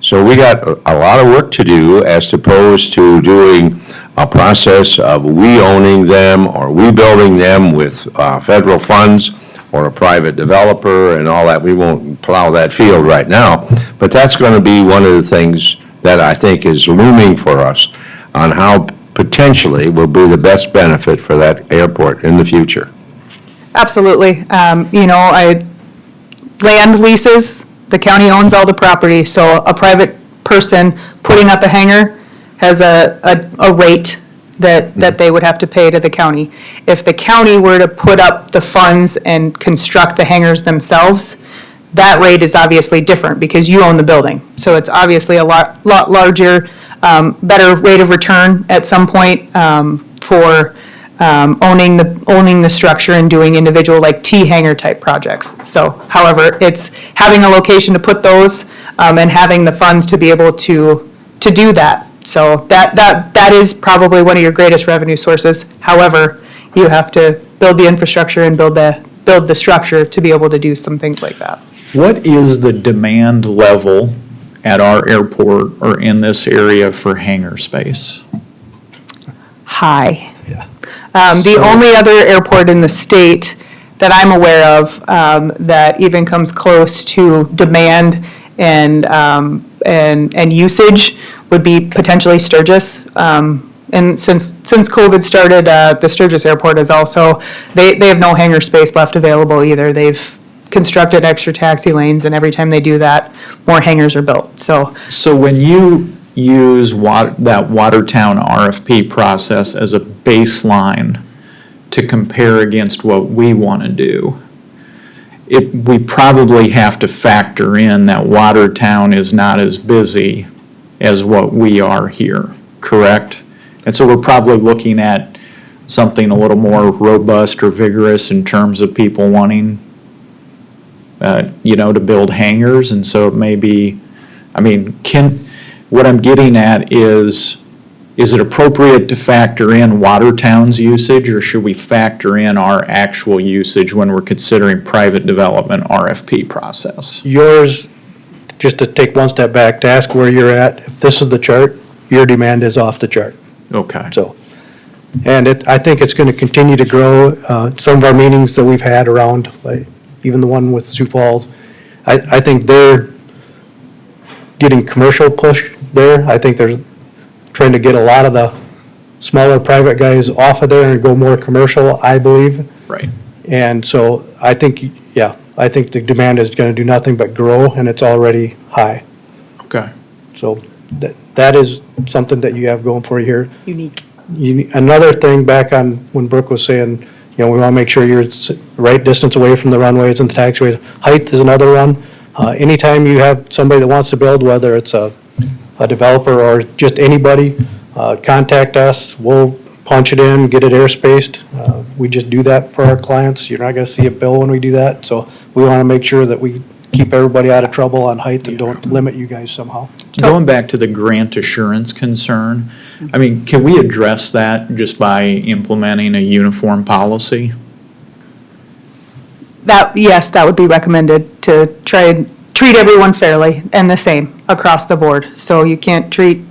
So we got a lot of work to do as opposed to doing a process of we owning them or we building them with federal funds or a private developer and all that. We won't plow that field right now, but that's going to be one of the things that I think is looming for us on how potentially will be the best benefit for that airport in the future. Absolutely. You know, land leases, the county owns all the property, so a private person putting up a hangar has a rate that they would have to pay to the county. If the county were to put up the funds and construct the hangars themselves, that rate is obviously different because you own the building. So it's obviously a lot larger, better rate of return at some point for owning the structure and doing individual like T-hangar type projects. So, however, it's having a location to put those and having the funds to be able to do that. So that is probably one of your greatest revenue sources. However, you have to build the infrastructure and build the structure to be able to do some things like that. What is the demand level at our airport or in this area for hangar space? High. The only other airport in the state that I'm aware of that even comes close to demand and usage would be potentially Sturgis. And since COVID started, the Sturgis Airport is also, they have no hangar space left available either. They've constructed extra taxi lanes, and every time they do that, more hangars are built, so. So when you use that Watertown RFP process as a baseline to compare against what we want to do, we probably have to factor in that Watertown is not as busy as what we are here, correct? And so we're probably looking at something a little more robust or vigorous in terms of people wanting, to build hangars. And so it may be, what I'm getting at is it appropriate to factor in Watertown's usage, or should we factor in our actual usage when we're considering private development RFP process? Yours, just to take one step back, to ask where you're at, if this is the chart, your demand is off the chart. Okay. So, and I think it's going to continue to grow. Some of our meetings that we've had around, like even the one with Sioux Falls, I think they're getting commercial push there. I think they're trying to get a lot of the smaller private guys off of there and go more commercial, I believe. Right. And so I think, I think the demand is gonna do nothing but grow, and it's already high. Okay. So that is something that you have going for you here. Unique. Another thing back on when Brooke was saying, we want to make sure you're right distance away from the runways and the taxiways. Height is another one. Anytime you have somebody that wants to build, whether it's a developer or just anybody, contact us. We'll punch it in, get it airspaced. We just do that for our clients. You're not going to see a bill when we do that. So we want to make sure that we keep everybody out of trouble on height and don't limit you guys somehow. Going back to the grant assurance concern, I mean, can we address that just by implementing a uniform policy? Yes, that would be recommended, to try and treat everyone fairly and the same across the board. So you can't treat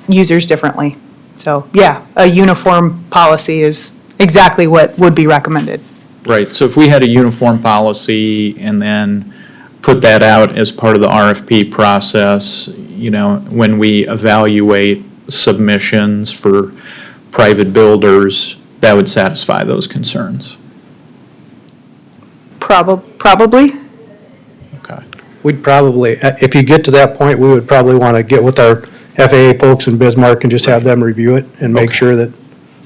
users differently. So, yeah, a uniform policy is exactly what would be recommended. Right, so if we had a uniform policy and then put that out as part of the RFP process, when we evaluate submissions for private builders, that would satisfy those concerns. Probably. Okay. We'd probably, if you get to that point, we would probably want to get with our FAA folks in Bismarck and just have them review it and make Okay. sure that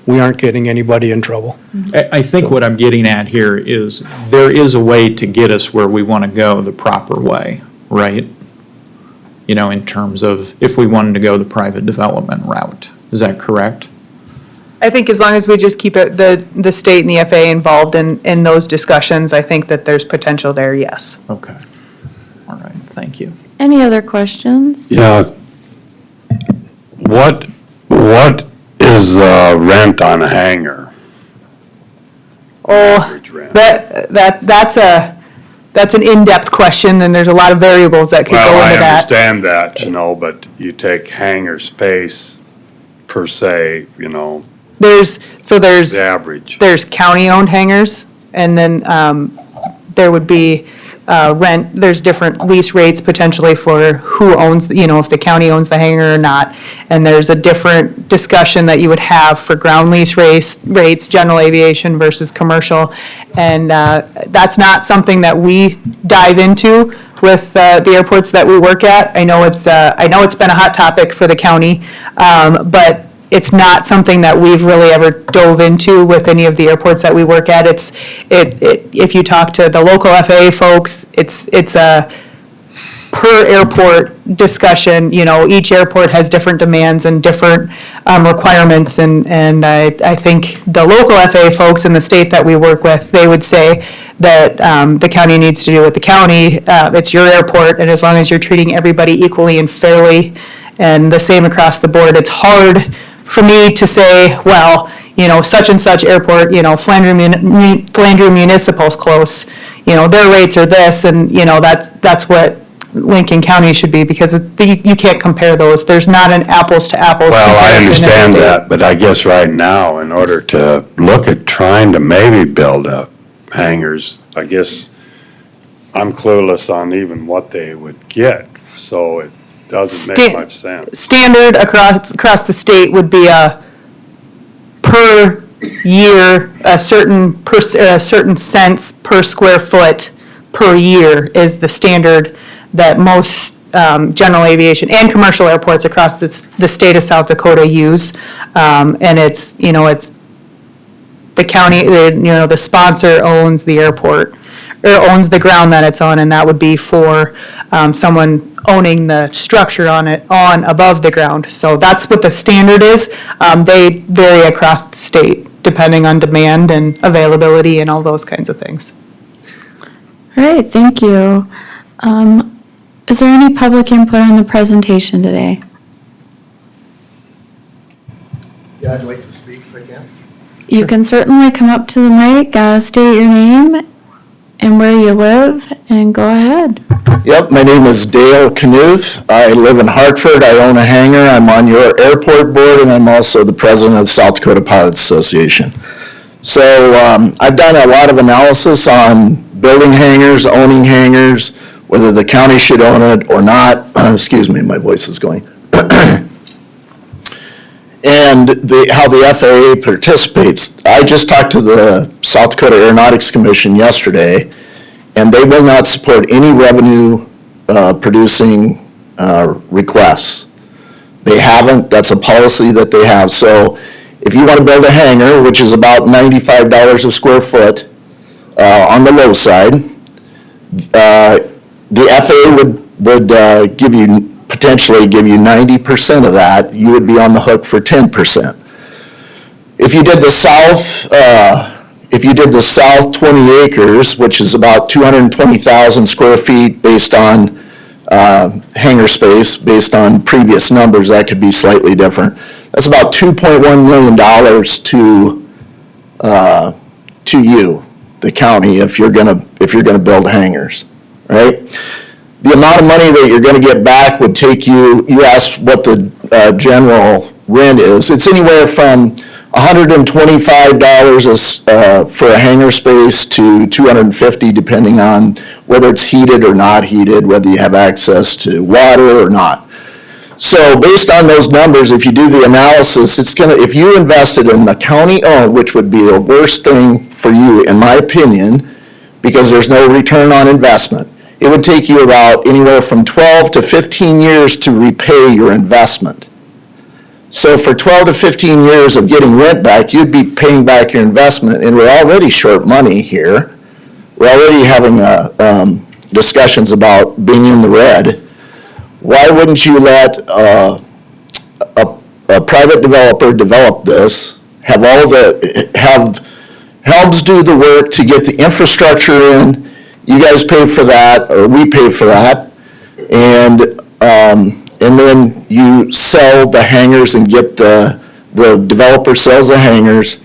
we aren't getting anybody in trouble. I think what I'm getting at here is there is a way to get us where we want to go the proper way, right? In terms of if we wanted to go the private development route. Is that correct? I think as long as we just keep it, the state and the FAA involved in those discussions, I think that there's potential there, yes. Okay. All right, thank you. Any other questions? Yeah. What is rent on a hangar? Oh, Average rent. that's an in-depth question, and there's a lot of variables that could go Well, I into that. understand that, but you take hangar space per se, There's the average. there's county-owned hangars, and then there would be rent, there's different lease rates potentially for who owns, if the county owns the hangar or not. And there's a different discussion that you would have for ground lease rates, general aviation versus commercial. And that's not something that we dive into with the airports that we work at. I know it's been a hot topic for the county, but it's not something that we've really ever dove into with any of the airports that we work at. If you talk to the local FAA folks, it's a per airport discussion. Each airport has different demands and different requirements, and I think the local FAA folks in the state that we work with, they would say that the county needs to do with the county. It's your airport, and as long as you're treating everybody equally and fairly and the same across the board, it's hard for me to say, well, such and such airport, Flandreau Municipal's close, their rates are this, and, that's what Lincoln County should be, because you can't compare those. There's not an apples to apples Well, I comparison in the understand state. that, but I guess right now, in order to look at trying to maybe build up hangars, I guess I'm clueless on even what they would get, so it doesn't make much sense. Standard across the state would be a per year, a certain cents per square foot per year is the standard that most general aviation and commercial airports across the state of South Dakota use. And it's the county, the sponsor owns the airport, or owns the ground that it's on, and that would be for someone owning the structure on above the ground. So that's what the standard is. They vary across the state depending on demand and availability and all those kinds of things. All right, thank you. Is there any public input on the presentation today? Yeah, I'd like to speak if I can. You can certainly come up to the mic, state your name and where you live, and go ahead. Yep, my name is Dale Knuth. I live in Hartford. I own a hangar. I'm on your airport board, and I'm also the president of the South Dakota Pilots Association. So I've done a lot of analysis on building hangars, owning hangars, whether the county should own it or not. Excuse me, my voice is going. and how the FAA participates. I just talked to the South Dakota Aeronautics Commission yesterday, and they will not support any revenue producing requests. They haven't, that's a policy that they have. So if you want to build a hangar, which is about $95 a square foot on the low side, the FAA would give you, potentially give you 90% of that. You would be on the hook for 10%. If you did the south 20 acres, which is about 220,000 square feet based on hangar space, based on previous numbers, that could be slightly different. That's about $2.1 million to you, the county, if you're gonna build hangars, right? The amount of money that you're gonna get back would take you asked what the general rent is. It's anywhere from $125 for a hangar space to $250, depending on whether it's heated or not heated, whether you have access to water or not. So based on those numbers, if you do the analysis, if you invested in the county-owned, which would be the worst thing for you, in my opinion, because there's no return on investment, it would take you about anywhere from 12 to 15 years to repay your investment. So for 12 to 15 years of getting rent back, you'd be paying back your investment, and we're already short money here. We're already having discussions about being in the red. Why wouldn't you let a private developer develop this, have Helms do the work to get the infrastructure in, you guys pay for that, or we pay for that, and then you sell the hangars and get the developer sells the hangars.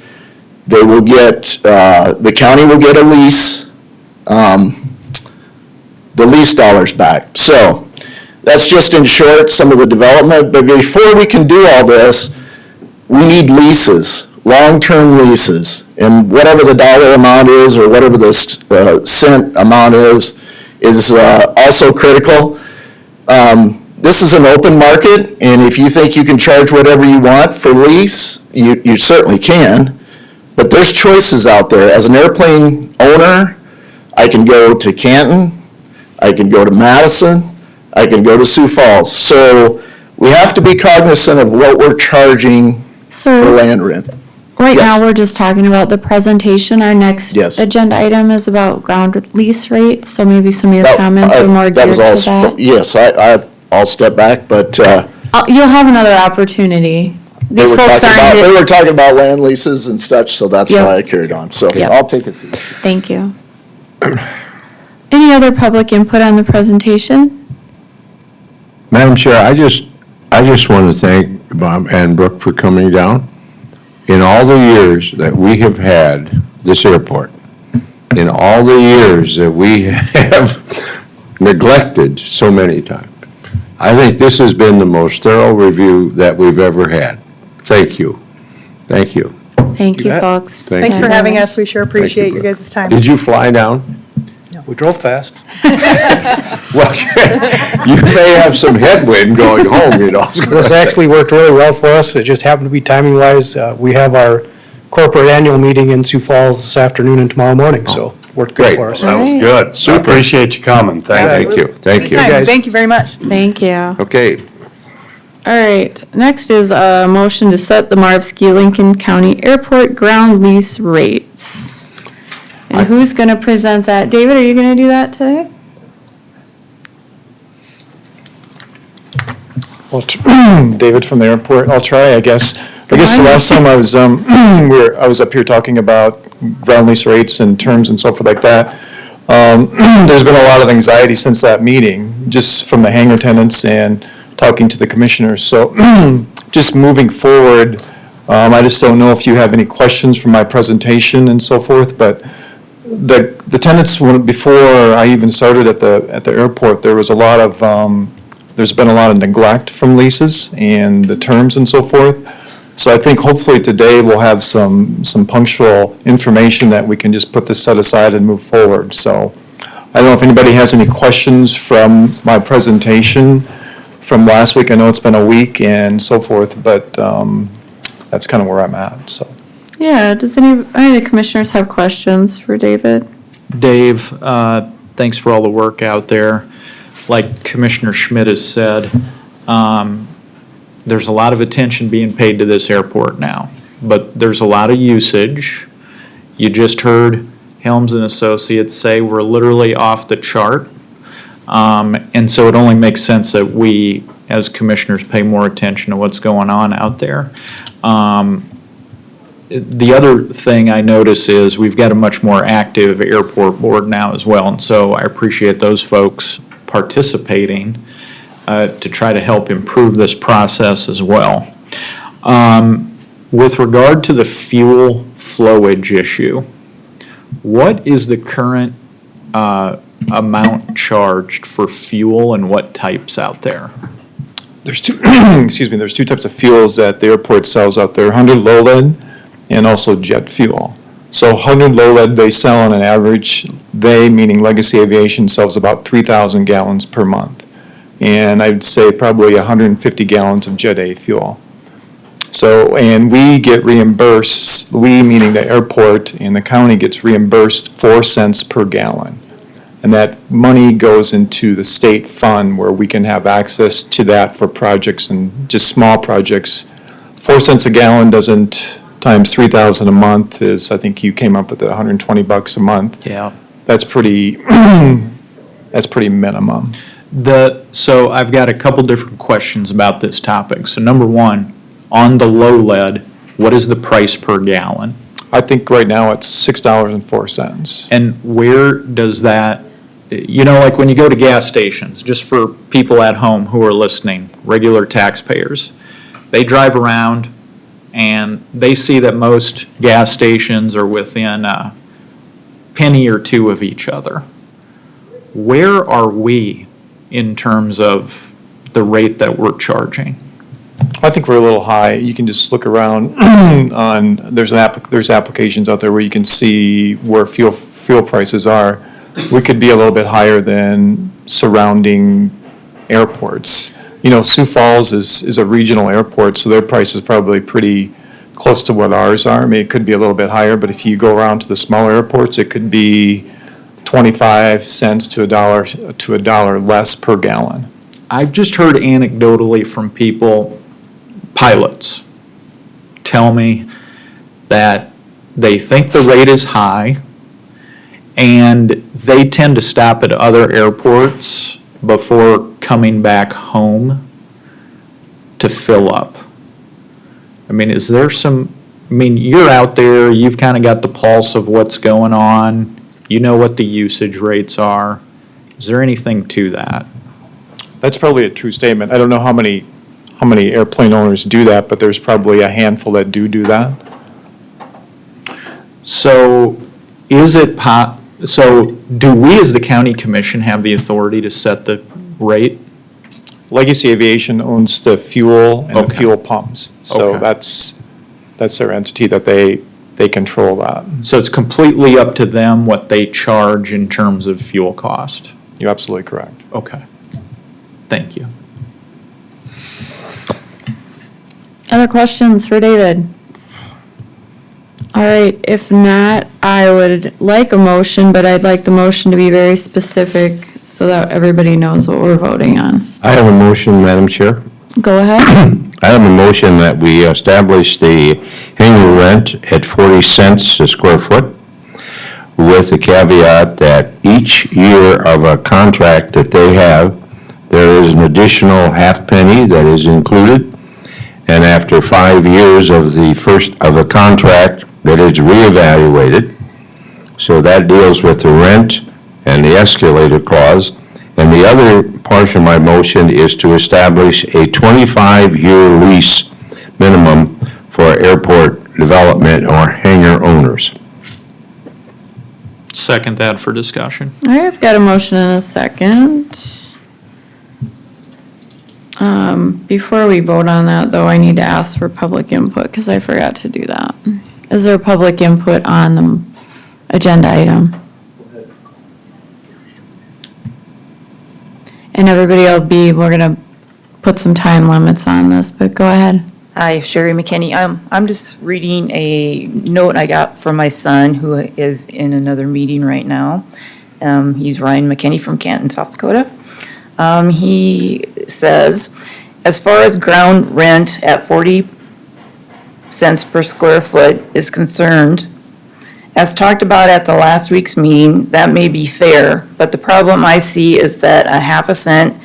They will get, the county will get a lease, the lease dollars back. So that's just in short some of the development. But before we can do all this, we need leases, long-term leases. And whatever the dollar amount is, or whatever the cent amount is also critical. This is an open market, and if you think you can charge whatever you want for lease, you certainly can. But there's choices out there. As an airplane owner, I can go to Canton, I can go to Madison, I can go to Sioux Falls. So we have to be cognizant of what we're charging for So land rent. right Yes. now, we're just talking about the presentation. Our next Yes. agenda item is about ground lease rates, so maybe some of your That- comments are more that geared was to all that. Yes, I'll step back, but You'll have another opportunity. they These were folks aren't, talking about land leases and such, so that's Yep. why I carried on. So Yep. I'll take a seat. thank you. Any other public input on the presentation? Madam Chair, I just want to thank Bob and Brooke for coming down. In all the years that we have had this airport, in all the years that we have neglected so many times, I think this has been the most thorough review that we've ever had. Thank you. Thank you. Thank you, bet. folks. Thanks for having us. We sure appreciate you, your guys' time. Did you fly down? We drove fast. Well, you may have some headwind going home, you know. This actually worked really well for us. It just happened to be timing wise. We have our corporate annual meeting in Sioux Falls this afternoon and tomorrow morning, so worked good Great. for us. That was Alright. good. I Super. appreciate you coming, thank you. Thank you. guys. Thank you very much. Thank you. Okay. All right, next is a motion to set the Marvski Lincoln County Airport ground lease rates. And who's gonna present that? David, are you gonna do that today? Well, David from the airport, I'll try, I guess. I guess the morning. last time I was, I was up here talking about ground lease rates and terms and so forth like that. There's been a lot of anxiety since that meeting, just from the hangar tenants and talking to the commissioners. So just moving forward, I just don't know if you have any questions from my presentation and so forth, but the tenants, before I even started at the airport, there was a lot of, there's been a lot of neglect from leases and the terms and so forth. So I think hopefully today we'll have some punctual information that we can just put this set aside and move forward. So I don't know if anybody has any questions from my presentation from last week. I know it's been a week and so forth, but that's kind of where I'm at, so. Yeah, does any of the commissioners have questions for David? Dave, thanks for all the work out there. Like Commissioner Schmidt has said, there's a lot of attention being paid to this airport now, but there's a lot of usage. You just heard Helms and Associates say we're literally off the chart. And so it only makes sense that we, as commissioners, pay more attention to what's going on out there. The other thing I notice is we've got a much more active airport board now as well, and so I appreciate those folks participating to try to help improve this process as well. With regard to the fuel flowage issue, what is the current amount charged for fuel and what types out there? There's two, excuse me, there's two types of fuels that the airport sells out there, 100 low lead and also jet fuel. So 100 low lead, they sell on an average, they, meaning Legacy Aviation, sells about 3,000 gallons per month. And I'd say probably 150 gallons of Jet A fuel. So, and we get reimbursed, we meaning the airport and the county gets reimbursed 4 cents per gallon. And that money goes into the state fund where we can have access to that for projects and just small projects. 4 cents a gallon doesn't, times 3,000 a month is, I think you came up with $120 a month. Yeah. That's pretty, that's pretty minimum. So I've got a couple different questions about this topic. So number one, on the low lead, what is the price per gallon? I think right now it's $6.04. And where does that, like when you go to gas stations, just for people at home who are listening, regular taxpayers, they drive around and they see that most gas stations are within a penny or two of each other. Where are we in terms of the rate that we're charging? I think we're a little high. You can just look around on, there's applications out there where you can see where fuel prices are. We could be a little bit higher than surrounding airports. Sioux Falls is a regional airport, so their price is probably pretty close to what ours are. I mean, it could be a little bit higher, but if you go around to the smaller airports, it could be 25 cents to $1 less per gallon. I've just heard anecdotally from people, pilots, tell me that they think the rate is high and they tend to stop at other airports before coming back home to fill up. I mean, is there you're out there, you've kind of got the pulse of what's going on, you know what the usage rates are. Is there anything to that? That's probably a true statement. I don't know how many airplane owners do that, but there's probably a handful that do that. So so do we as the county commission have the authority to set the rate? Legacy Aviation owns the fuel and the Okay. fuel pumps. So Okay. that's their entity that they control that. So it's completely up to them what they charge in terms of fuel cost? You're absolutely correct. Okay. Thank you. Other questions for David? All right, if not, I would like a motion, but I'd like the motion to be very specific so that everybody knows what we're voting on. I have a motion, Madam Chair. Go ahead. I have a motion that we establish the hangar rent at 40 cents a square foot with the caveat that each year of a contract that they have, there is an additional half penny that is included. And after 5 years of a contract, that is reevaluated. So that deals with the rent and the escalator clause. And the other portion of my motion is to establish a 25-year lease minimum for airport development or hangar owners. Second that for discussion. All right, I've got a motion and a second. Before we vote on that, though, I need to ask for public input because I forgot to do that. Is there public input on the agenda item? And everybody we're gonna put some time limits on this, but go ahead. Hi, Sherry McKinney. I'm just reading a note I got from my son, who is in another meeting right now. He's Ryan McKinney from Canton, South Dakota. He says, as far as ground rent at 40 cents per square foot is concerned, as talked about at the last week's meeting, that may be fair, but the problem I see is that a half a cent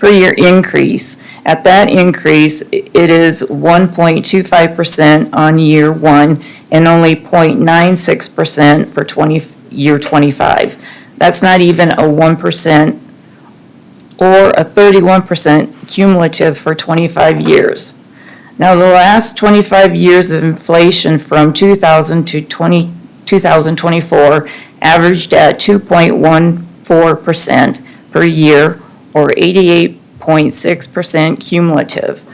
per year increase. At that increase, it is 1.25% on year one and only 0.96% for year 25. That's not even a 1% or a 31% cumulative for 25 years. Now, the last 25 years of inflation from 2000 to 2024 averaged at 2.14% per year, or 88.6% cumulative.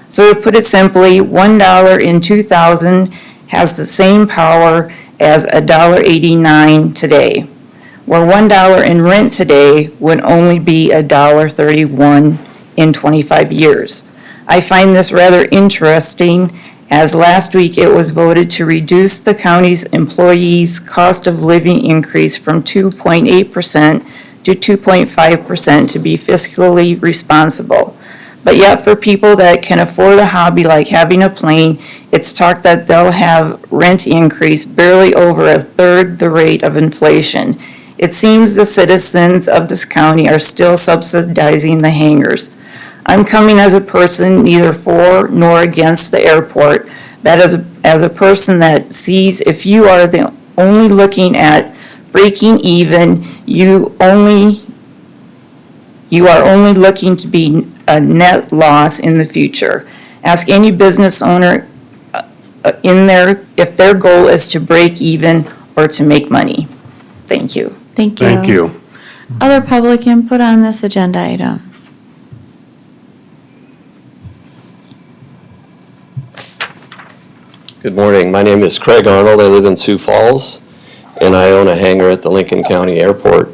So to put it simply, $1 in 2000 has the same power as $1.89 today, where $1 in rent today would only be $1.31 in 25 years. I find this rather interesting, as last week it was voted to reduce the county's employees' cost of living increase from 2.8% to 2.5% to be fiscally responsible. But yet for people that can afford a hobby like having a plane, it's talked that they'll have rent increase barely over a third the rate of inflation. It seems the citizens of this county are still subsidizing the hangars. I'm coming as a person neither for nor against the airport, but as a person that sees if you are only looking at breaking even, you are only looking to be a net loss in the future. Ask any business owner if their goal is to break even or to make money. Thank you. Thank you. Thank you. Other public input on this agenda item? Good morning. My name is Craig Arnold. I live in Sioux Falls, and I own a hangar at the Lincoln County Airport.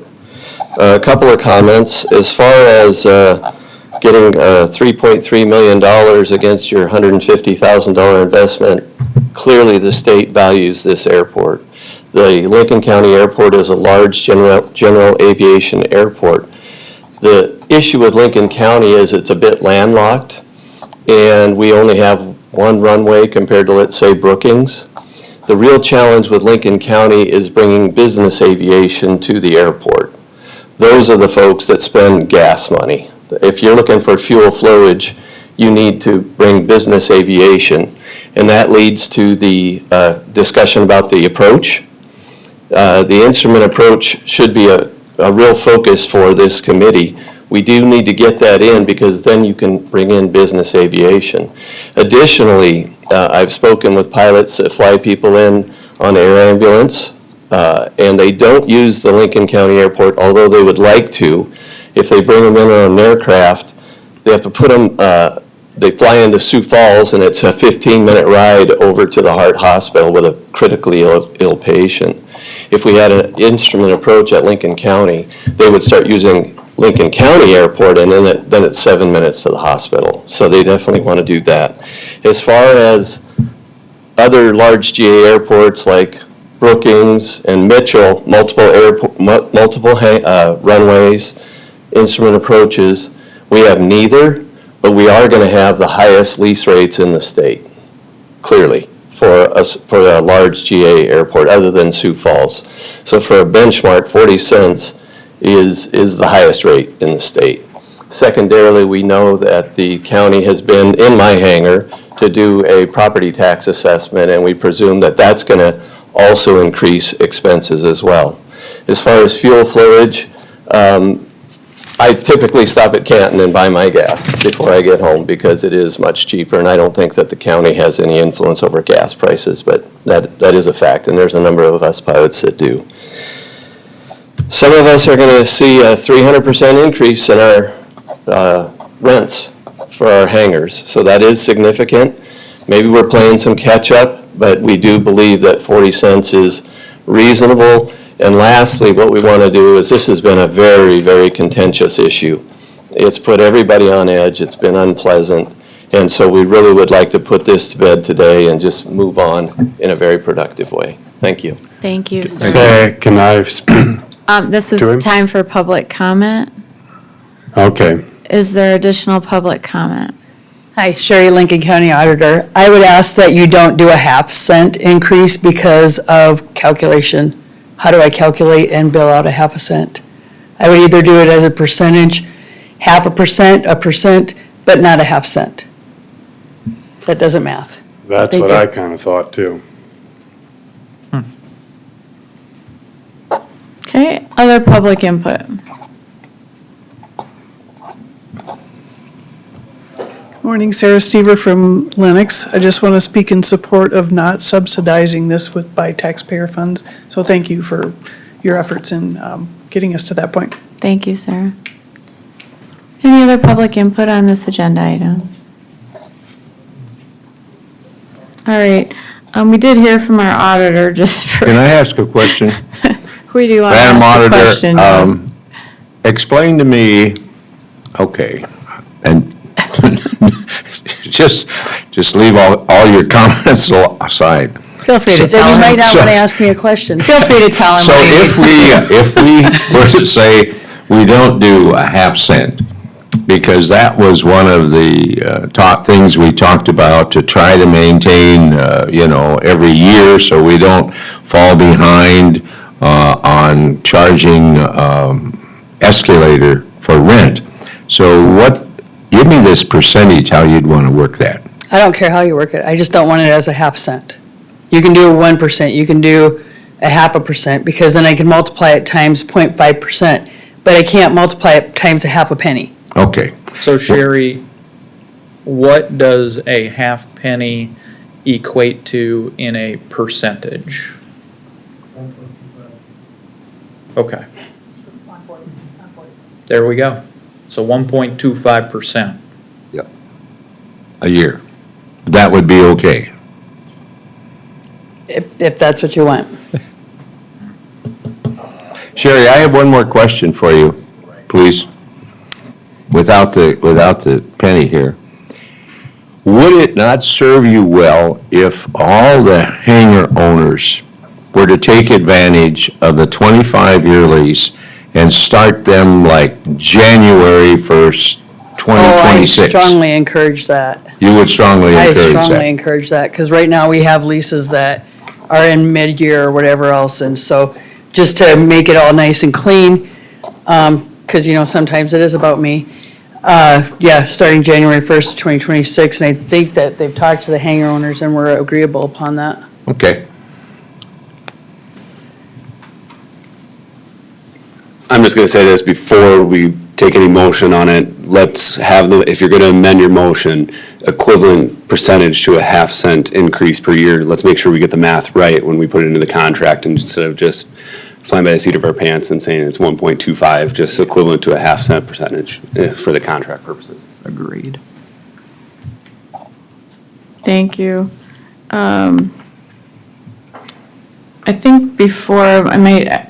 A couple of comments. As far as getting $3.3 million against your $150,000 investment, clearly the state values this airport. The Lincoln County Airport is a large general aviation airport. The issue with Lincoln County is it's a bit landlocked, and we only have one runway compared to, let's say, Brookings. The real challenge with Lincoln County is bringing business aviation to the airport. Those are the folks that spend gas money. If you're looking for fuel flowage, you need to bring business aviation. And that leads to the discussion about the approach. The instrument approach should be a real focus for this committee. We do need to get that in because then you can bring in business aviation. Additionally, I've spoken with pilots that fly people in on air ambulance, and they don't use the Lincoln County Airport, although they would like to. If they bring them in on an aircraft, they have to put them, they fly into Sioux Falls, and it's a 15-minute ride over to the Heart Hospital with a critically ill patient. If we had an instrument approach at Lincoln County, they would start using Lincoln County Airport, and then it's 7 minutes to the hospital. So they definitely want to do that. As far as other large GA airports like Brookings and Mitchell, multiple runways, instrument approaches, we have neither, but we are going to have the highest lease rates in the state, clearly, for a large GA airport other than Sioux Falls. So for a benchmark, 40 cents is the highest rate in the state. Secondarily, we know that the county has been in my hangar to do a property tax assessment, and we presume that that's going to also increase expenses as well. As far as fuel flowage, I typically stop at Canton and buy my gas before I get home because it is much cheaper, and I don't think that the county has any influence over gas prices, but that is a fact, and there's a number of us pilots that do. Some of us are going to see a 300% increase in our rents for our hangars, so that is significant. Maybe we're playing some catch-up, but we do believe that 40 cents is reasonable. And lastly, what we want to do is, this has been a very, very contentious issue. It's put everybody on edge. It's been unpleasant. And so we really would like to put this to bed today and just move on in a very productive way. Thank you. Thank you, sir. Okay, can I speak? This is To him? time for public comment. Okay. Is there additional public comment? Hi, Sherry, Lincoln County Auditor. I would ask that you don't do a half-cent increase because of calculation. How do I calculate and bill out a half a cent? I would either do it as a percentage, 0.5%, but not a half cent. That doesn't math. That's Thank what you. I kind of thought too. Okay, other public input. Morning, Sarah Stever from Lennox. I just want to speak in support of not subsidizing this by taxpayer funds. So thank you for your efforts in getting us to that point. Thank you, Sarah. Any other public input on this agenda item? All right, we did hear from our auditor just for. Can I ask a question? Who do you want to Madam ask the question? Auditor, explain to me, okay, and just leave all your comments aside. Feel free to Then tell you him. might not So- want to ask me a question. Feel free to tell him. So what he if we were to say, we don't do a half cent, because that was one of the top things we talked about to try to maintain, every year so we don't fall behind on charging escalator for rent. So give me this percentage, how you'd want to work that. I don't care how you work it. I just don't want it as a half cent. You can do a 1%, you can do a 0.5%, because then I can multiply it times 0.5%, but I can't multiply it times a half a penny. Okay. So Sherry, what does a half penny equate to in a percentage? Okay. There we go. So 1.25%. A year. That would be okay. If that's what you want. Sherry, I have one more question for you, please. Without the penny here. Would it not serve you well if all the hangar owners were to take advantage of the 25-year lease and start them like January 1st, 2026? I strongly encourage that. You would strongly encourage I that? strongly encourage that, because right now we have leases that are in mid-year or whatever else, and so just to make it all nice and clean, because, sometimes it is about me. Starting January 1st, 2026, and I think that they've talked to the hangar owners and we're agreeable upon that. Okay. I'm just gonna say this before we take any motion on it. Let's have if you're gonna amend your motion, equivalent percentage to a half cent increase per year. Let's make sure we get the math right when we put it into the contract, and instead of just flying by the seat of our pants and saying it's 1.25, just equivalent to a half cent percentage for the contract purposes. Agreed. Thank you. I think before, I might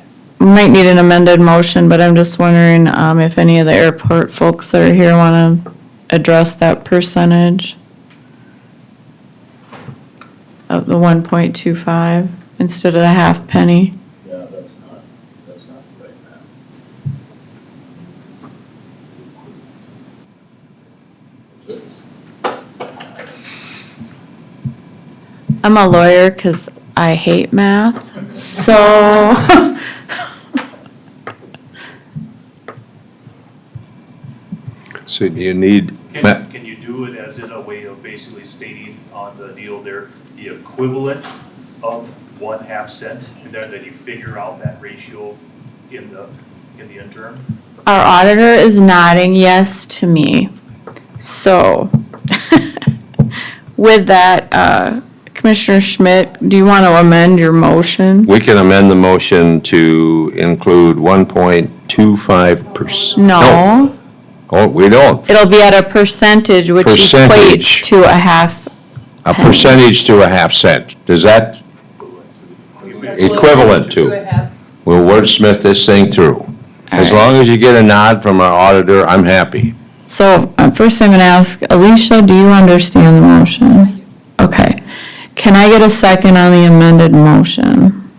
need an amended motion, but I'm just wondering if any of the airport folks that are here want to address that percentage of the 1.25 instead of the half penny. Yeah, that's not the right math. I'm a lawyer because I hate math, so. So do you need, Can you do it as in a way of basically stating on the deal there, the equivalent of 1/2 cent, and then you figure out that ratio in the interim? Our auditor is nodding yes to me. So, with that, Commissioner Schmidt, do you want to amend your motion? we can amend the motion to include 1.25%. No, Oh, we don't. it'll be at a percentage which Percentage. equates to a half. A percentage to a half cent. Does that equivalent to? We'll wordsmith this thing through. As long as you get a nod from our auditor, I'm happy. So first I'm gonna ask, Alicia, do you understand the motion? Okay. Can I get a second on the amended motion?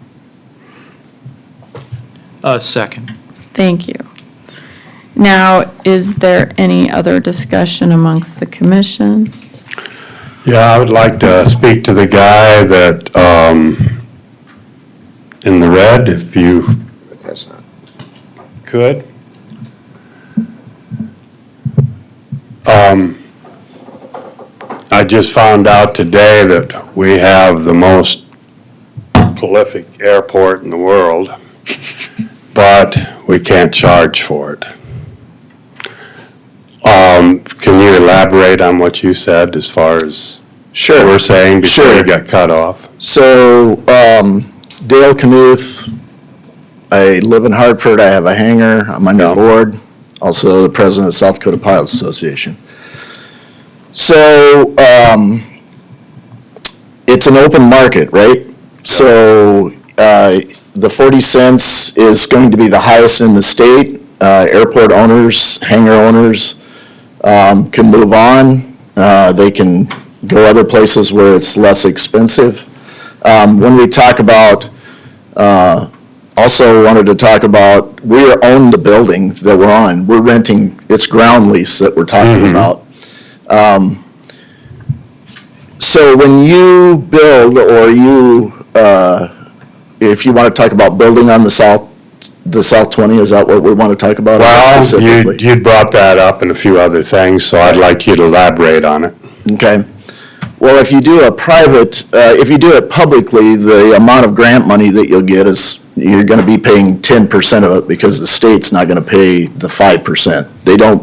Second. Thank you. Now, is there any other discussion amongst the commission? Yeah, I would like to speak to the guy that, in the red, if you could. I just found out today that we have the most prolific airport in the world, but we can't charge for it. Can you elaborate on what you said as far as Sure. we're saying before Sure. you got cut off? So, Dale Knuth, I live in Hartford, I have a hangar, I'm on your board, also the president of South Dakota Pilots Association. So, it's an open market, right? So, the 40 cents is going to be the highest in the state. Airport owners, hangar owners, can move on. They can go other places where it's less expensive. When we talk about, also wanted to talk about, we own the building that we're on. We're renting, it's ground lease that we're talking about. So when you build, or you, if you want to talk about building on the South 20, is that what we want to talk about Well, specifically? you'd brought that up and a few other things, so I'd like you to elaborate on it. Okay. Well, if you do a private, if you do it publicly, the amount of grant money that you'll get is, you're going to be paying 10% of it because the state's not going to pay the 5%. They don't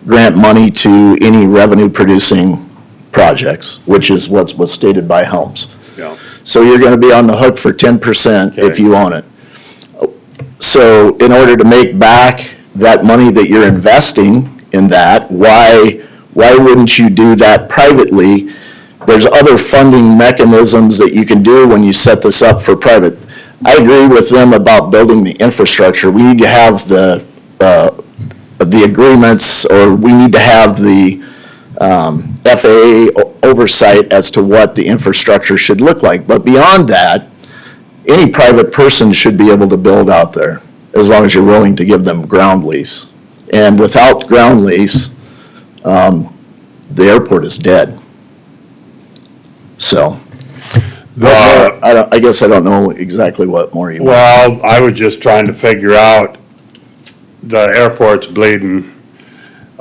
grant money to any revenue-producing projects, which is what was stated by Helms. Yeah. So you're going to be on the hook for 10% if you own it. So in order to make back that money that you're investing in that, why wouldn't you do that privately? There's other funding mechanisms that you can do when you set this up for private. I agree with them about building the infrastructure. We need to have the agreements, or we need to have the FAA oversight as to what the infrastructure should look like. But beyond that, any private person should be able to build out there, as long as you're willing to give them ground lease. And without ground lease, the airport is dead. So, I guess I don't know exactly what more you want. Well, I was just trying to figure out, the airport's bleeding,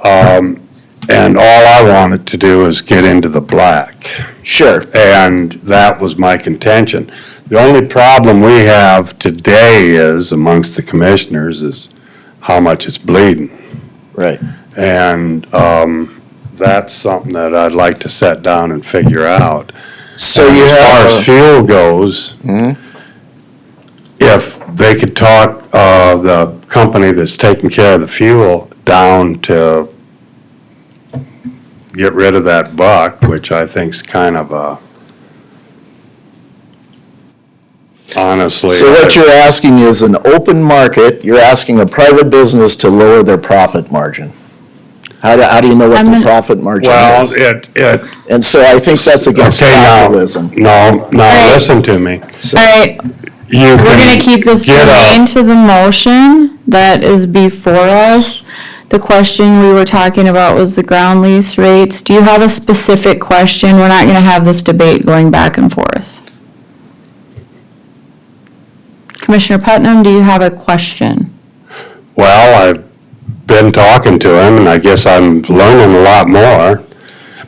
and all I wanted to do is get into the black. Sure. And that was my contention. The only problem we have today is, amongst the commissioners, is how much it's bleeding. Right. And that's something that I'd like to sit down and figure out. So And you as have far a- as fuel goes, if they could talk the company that's taking care of the fuel down to get rid of that buck, which I think's kind of a, honestly. So what you're asking is an open market, you're asking a private business to lower their profit margin. How do you know what the profit margin Well, is? it. And so I think that's against Okay, capitalism. No, Right. listen to me. All right, We're we're gonna keep this germane to the motion that is before us. The question we were talking about was the ground lease rates. Do you have a specific question? We're not gonna have this debate going back and forth. Commissioner Putnam, do you have a question? Well, I've been talking to him, and I guess I'm learning a lot more.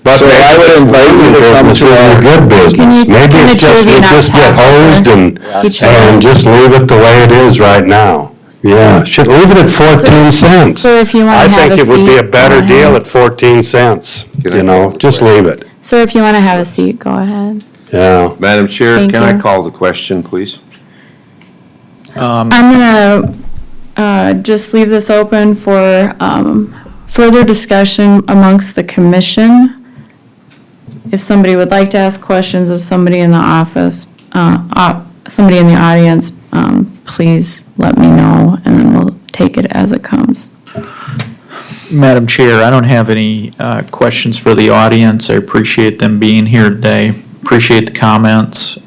But So I would invite you to come to our- Good Can business. you- Maybe can the it's two just, of you we not just get talk hosed over each other? and just leave it the way it is right now. Yeah, should leave it at 14 cents. So if you wanna have a I think it would be a seat, better go ahead. deal at 14 cents, you know, just leave it, Sir, if you wanna have a seat, go ahead. yeah. Madam Chair, Thank can I you. call the question, please? I'm gonna just leave this open for further discussion amongst the commission. If somebody would like to ask questions of somebody in the office, somebody in the audience, please let me know, and then we'll take it as it comes. Madam Chair, I don't have any questions for the audience. I appreciate them being here today. Appreciate the comments.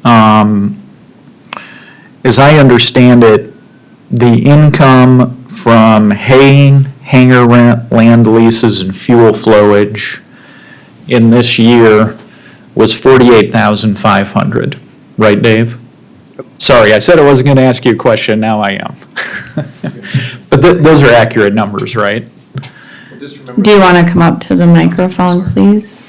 As I understand it, the income from haying, hanger rent, land leases, and fuel flowage in this year was $48,500. Right, Dave? Sorry, I said I wasn't going to ask you a question. Now I am. But those are accurate numbers, right? Do you want to come up to the microphone, please?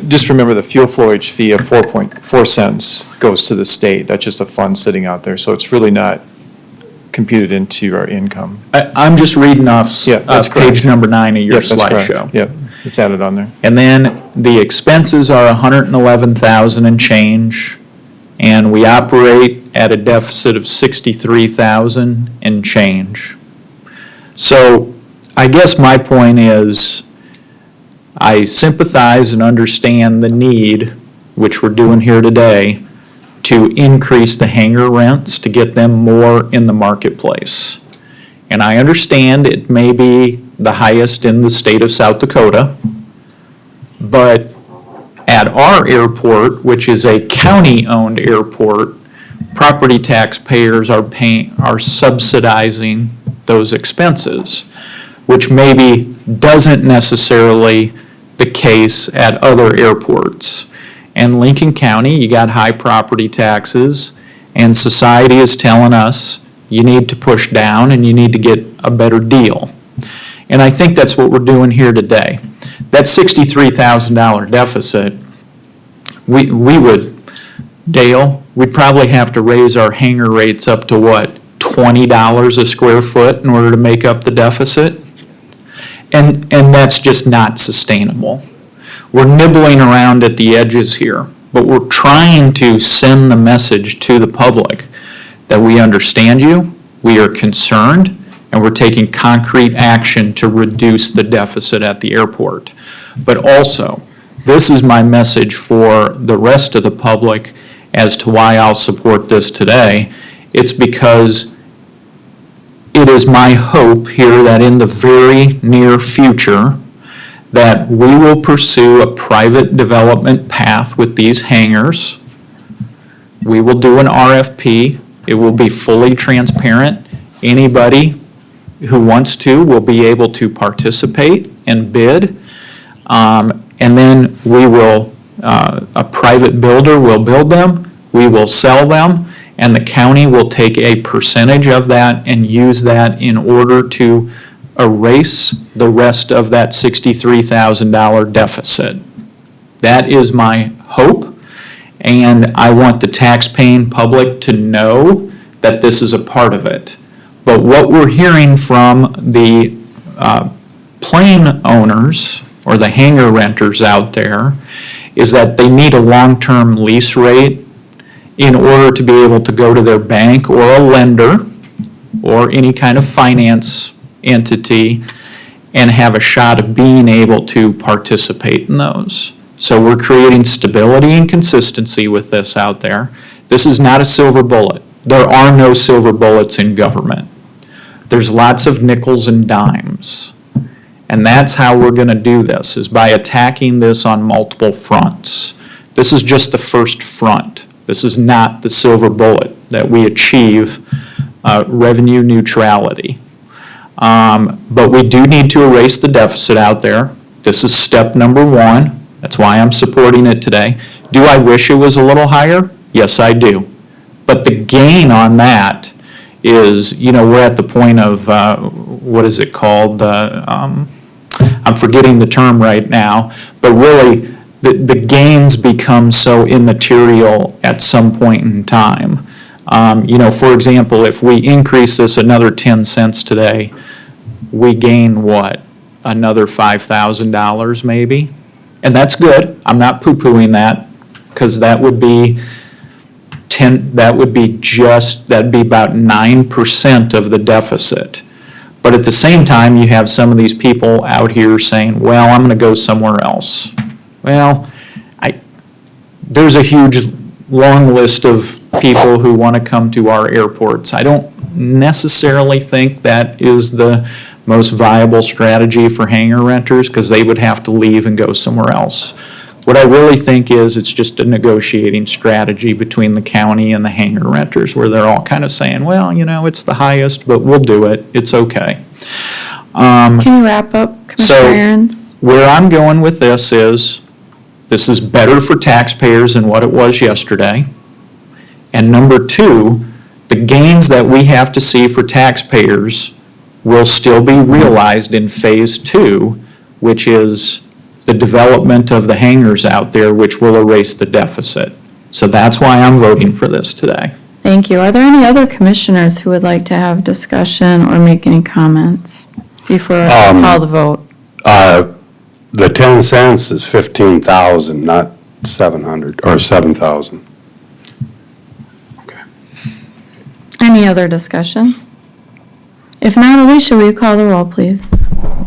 Just remember the fuel flowage fee of 4.4 cents goes to the state. That's just a fund sitting out there, so it's really not computed into our income. I'm just reading off that's correct. page number 9 of your Yep, that's correct. slideshow. Yep, it's added on there. And then the expenses are 111,000 and change, and we operate at a deficit of 63,000 and change. So I guess my point is, I sympathize and understand the need, which we're doing here today, to increase the hangar rents to get them more in the marketplace. And I understand it may be the highest in the state of South Dakota, but at our airport, which is a county-owned airport, property taxpayers are subsidizing those expenses, which maybe doesn't necessarily the case at other airports. And Lincoln County, you got high property taxes, and society is telling us you need to push down and you need to get a better deal. And I think that's what we're doing here today. That $63,000 deficit, we would, Dale, we'd probably have to raise our hangar rates up to what, $20 a square foot in order to make up the deficit? And that's just not sustainable. We're nibbling around at the edges here, but we're trying to send the message to the public that we understand you, we are concerned, and we're taking concrete action to reduce the deficit at the airport. But also, this is my message for the rest of the public as to why I'll support this today. It's because it is my hope here that in the very near future, that we will pursue a private development path with these hangars. We will do an RFP. It will be fully transparent. Anybody who wants to will be able to participate and bid. And then we will, a private builder will build them, we will sell them, and the county will take a percentage of that and use that in order to erase the rest of that $63,000 deficit. That is my hope, and I want the tax-paying public to know that this is a part of it. But what we're hearing from the plane owners or the hangar renters out there is that they need a long-term lease rate in order to be able to go to their bank or a lender or any kind of finance entity and have a shot of being able to participate in those. So we're creating stability and consistency with this out there. This is not a silver bullet. There are no silver bullets in government. There's lots of nickels and dimes. And that's how we're going to do this, is by attacking this on multiple fronts. This is just the first front. This is not the silver bullet that we achieve revenue neutrality. But we do need to erase the deficit out there. This is step number 1. That's why I'm supporting it today. Do I wish it was a little higher? Yes, I do. But the gain on that is, we're at the point of, what is it called? I'm forgetting the term right now, but really the gains become so immaterial at some point in time. For example, if we increase this another 10 cents today, we gain what? Another $5,000 maybe? And that's good. I'm not poo-pooing that, because that'd be about 9% of the deficit. But at the same time, you have some of these people out here saying, well, I'm going to go somewhere else. Well, there's a huge long list of people who want to come to our airports. I don't necessarily think that is the most viable strategy for hangar renters, because they would have to leave and go somewhere else. What I really think is it's just a negotiating strategy between the county and the hangar renters, where they're all kind of saying, well, you know, it's the highest, but we'll do it, it's okay. Can you wrap up, Commissioner Aaron's? Where I'm going with this is better for taxpayers than what it was yesterday. And number two, the gains that we have to see for taxpayers will still be realized in phase two, which is the development of the hangars out there, which will erase the deficit. So that's why I'm voting for this today. Thank you. Are there any other commissioners who would like to have discussion or make any comments before I call the vote? The 10 cents is 15,000, not 700, or 7,000. Any other discussion? If not, Alicia, will you call the roll, please?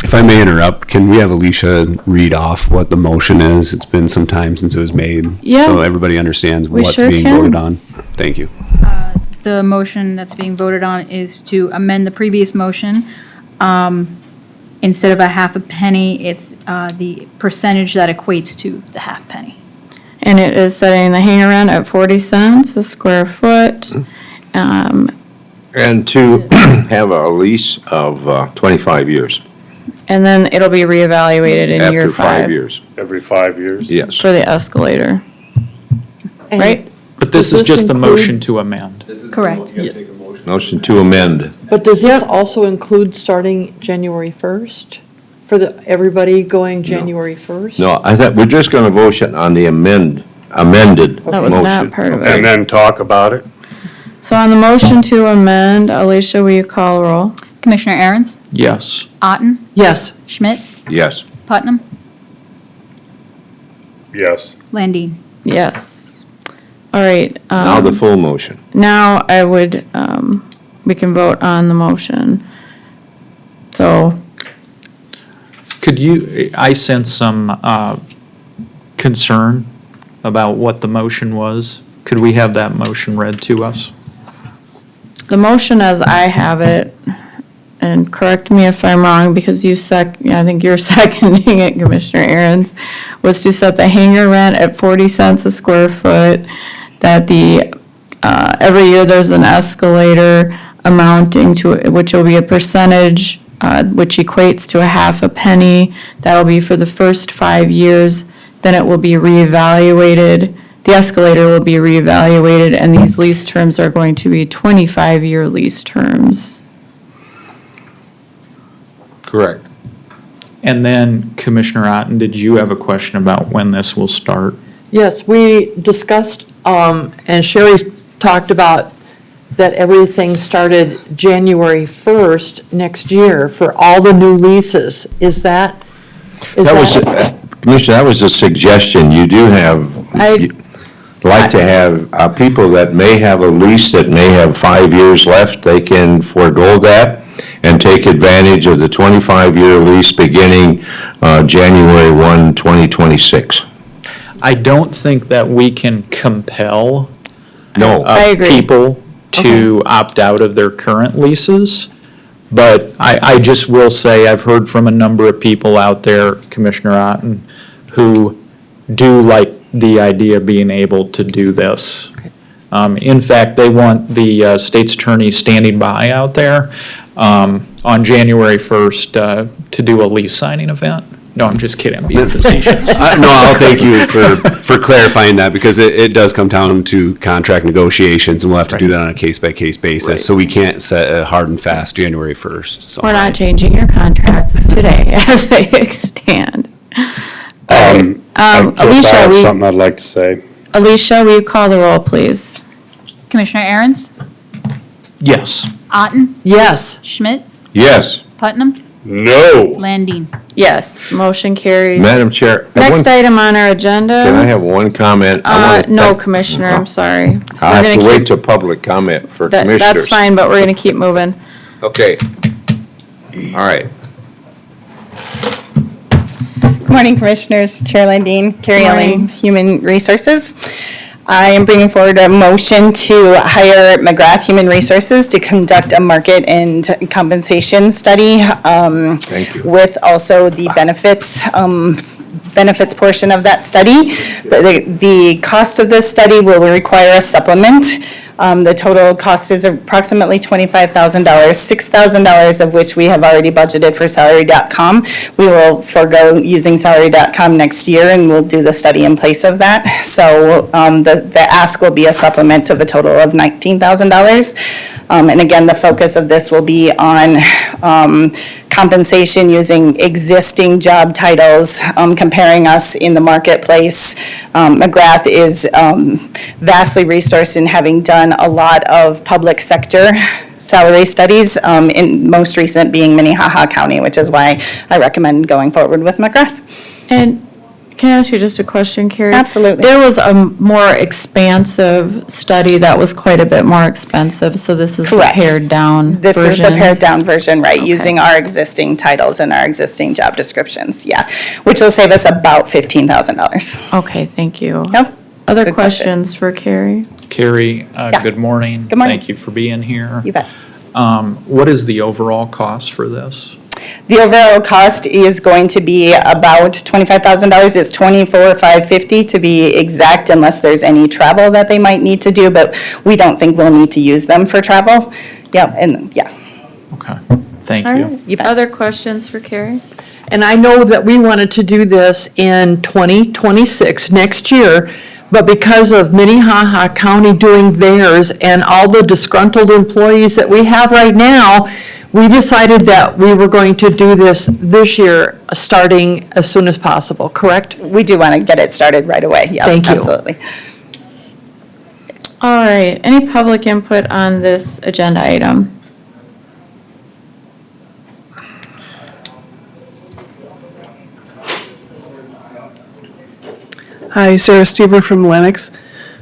If I may interrupt, can we have Alicia read off what the motion is? It's been some time since it was made. Yeah. So everybody understands We what's sure being can. voted on. Thank you. The motion that's being voted on is to amend the previous motion. Instead of a half a penny, it's the percentage that equates to the half penny. And it is setting the hangar rent at 40 cents a square foot. And to have a lease of 25 years, And then it'll be reevaluated in year after 5 5 years. Every 5 years? Yes. for the escalator, right? But this is just the motion to amend. Correct. Motion to amend. But does this also include starting January 1st? For everybody going January 1st? No, I thought we're just going to vote on the amended That was not motion. part of And it. then talk about it? So on the motion to amend, Alicia, will you call the roll? Commissioner Aaron's, Yes. Otten, Yes. Schmidt, Yes. Putnam, Yes. Landine. Yes. All right. Now the full motion. Now I would, we can vote on the motion. So, Could you, I sense some concern about what the motion was. Could we have that motion read to us? the motion as I have it, and correct me if I'm wrong, because I think you're seconding it, Commissioner Aaron's, was to set the hangar rent at 40 cents a square foot, that every year there's an escalator amounting to, which will be a percentage, which equates to a half a penny. That'll be for the first 5 years, then it will be reevaluated. The escalator will be reevaluated, and these lease terms are going to be 25-year lease terms. Correct. And then Commissioner Otten, did you have a question about when this will start? Yes, we discussed, and Sherry talked about that everything started January 1st next year for all the new leases. Is that? Commissioner, that was a suggestion. You do have, like to have people that may have a lease that may have 5 years left, they can forego that and take advantage of the 25-year lease beginning January 1, 2026. I don't think that we can compel No. I agree. people to opt out of their current leases. But I just will say, I've heard from a number of people out there, Commissioner Otten, who do like the idea of being able to do this. In fact, they want the state's attorney standing by out there on January 1st to do a lease signing event. No, I'm just kidding, I'm being facetious. No, I'll thank you for clarifying that, because it does come down to contract negotiations, and we'll have to do that on a case-by-case basis. So we can't set a hard and fast January 1st. So We're not changing your contracts today as they stand. I Alicia, have something I'd like to say. Alicia, will you call the roll, please? Commissioner Aaron's, Yes. Otten, Yes. Schmidt, Yes. Putnam, No. Landine. Yes, motion carries. Madam Chair. Next item on our agenda. Can I have one comment? I wanna No, thank- Commissioner, I'm sorry. I'll We're have gonna to wait keep- till public comment for commissioners. That's fine, but we're gonna keep moving. Okay. All right. Good morning, Commissioners. Chair Landine, Carrie Morning. Elling, Human Resources. I am bringing forward a motion to hire McGrath Human Resources to conduct a market and compensation study. Thank you. With also the benefits portion of that study. The cost of this study will require a supplement. The total cost is approximately $25,000, $6,000 of which we have already budgeted for Salary.com. We will forego using Salary.com next year and we'll do the study in place of that. So the ask will be a supplement of a total of $19,000. And again, the focus of this will be on compensation using existing job titles, comparing us in the marketplace. McGrath is vastly resourced in having done a lot of public sector salary studies, in most recent being Minnehaha County, which is why I recommend going forward with McGrath. And can I ask you just a question, Carrie? Absolutely. There was a more expansive study that was quite a bit more expensive, so this is the Correct. pared down version? This is the pared down version, right, using our existing titles and our existing job descriptions, yeah, which will save us about $15,000. Okay, thank you. Yep. Other Good questions for Carrie? Carrie, good morning. Good morning. Thank you for being here. You bet. What is the overall cost for this? The overall cost is going to be about $25,000. It's $24,550 to be exact, unless there's any travel that they might need to do, but we don't think we'll need to use them for travel. Yeah, and yeah. Okay, thank All you. right. Other questions for Carrie? And I know that we wanted to do this in 2026, next year, but because of Minnehaha County doing theirs and all the disgruntled employees that we have right now, we decided that we were going to do this year, starting as soon as possible, correct? We do want to get it started right away, yeah, Thank you. absolutely. All right, any public input on this agenda item? Hi, Sarah Stever from Lennox.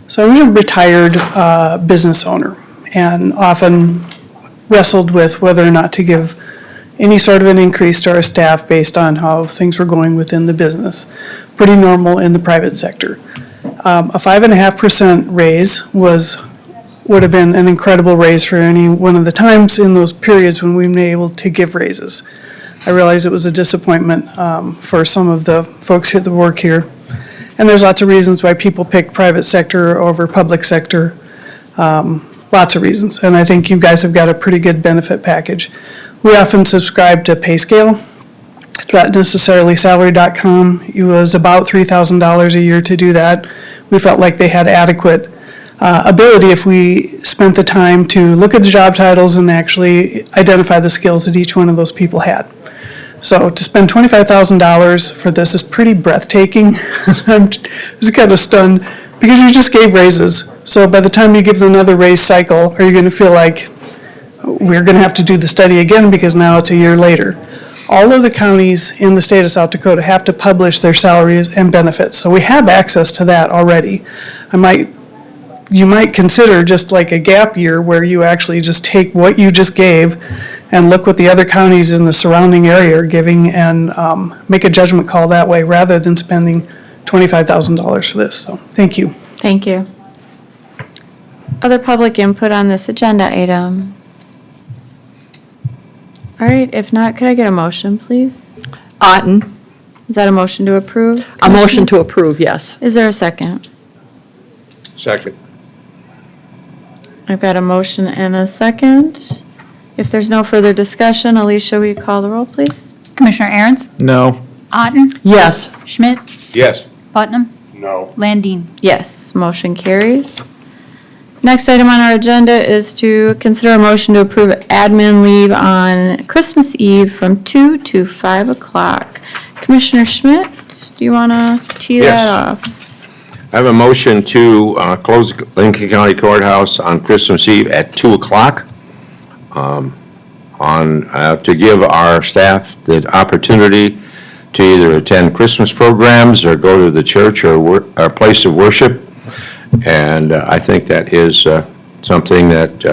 So I'm a retired business owner and often wrestled with whether or not to give any sort of an increase to our staff based on how things were going within the business. Pretty normal in the private sector. A 5.5% raise would have been an incredible raise for any one of the times in those periods when we've been able to give raises. I realize it was a disappointment for some of the folks that work here. And there's lots of reasons why people pick private sector over public sector. Lots of reasons. And I think you guys have got a pretty good benefit package. We often subscribe to pay scale. It's not necessarily Salary.com. It was about $3,000 a year to do that. We felt like they had adequate ability if we spent the time to look at the job titles and actually identify the skills that each one of those people had. So to spend $25,000 for this is pretty breathtaking. I'm just kind of stunned because you just gave raises. So by the time you give them another raise cycle, are you going to feel like we're going to have to do the study again because now it's a year later? All of the counties in the state of South Dakota have to publish their salaries and benefits. So we have access to that already. You might consider just like a gap year where you actually just take what you just gave and look what the other counties in the surrounding area are giving and make a judgment call that way rather than spending $25,000 for this. So thank you. Thank you. Other public input on this agenda item? All right, if not, could I get a motion, please? Otten, Is that a motion to approve? a motion to approve, yes. Is there a second? Second. I've got a motion and a second. If there's no further discussion, Alicia, will you call the roll, please? Commissioner Aaron's, No. Otten, Yes. Schmidt, Yes. Putnam, No. Landine. Yes, motion carries. Next item on our agenda is to consider a motion to approve admin leave on Christmas Eve from 2 to 5 o'clock. Commissioner Schmidt, do you want to tee that Yes. off? I have a motion to close Lincoln County Courthouse on Christmas Eve at 2 o'clock. To give our staff the opportunity to either attend Christmas programs or go to the church or place of worship. And I think that is something that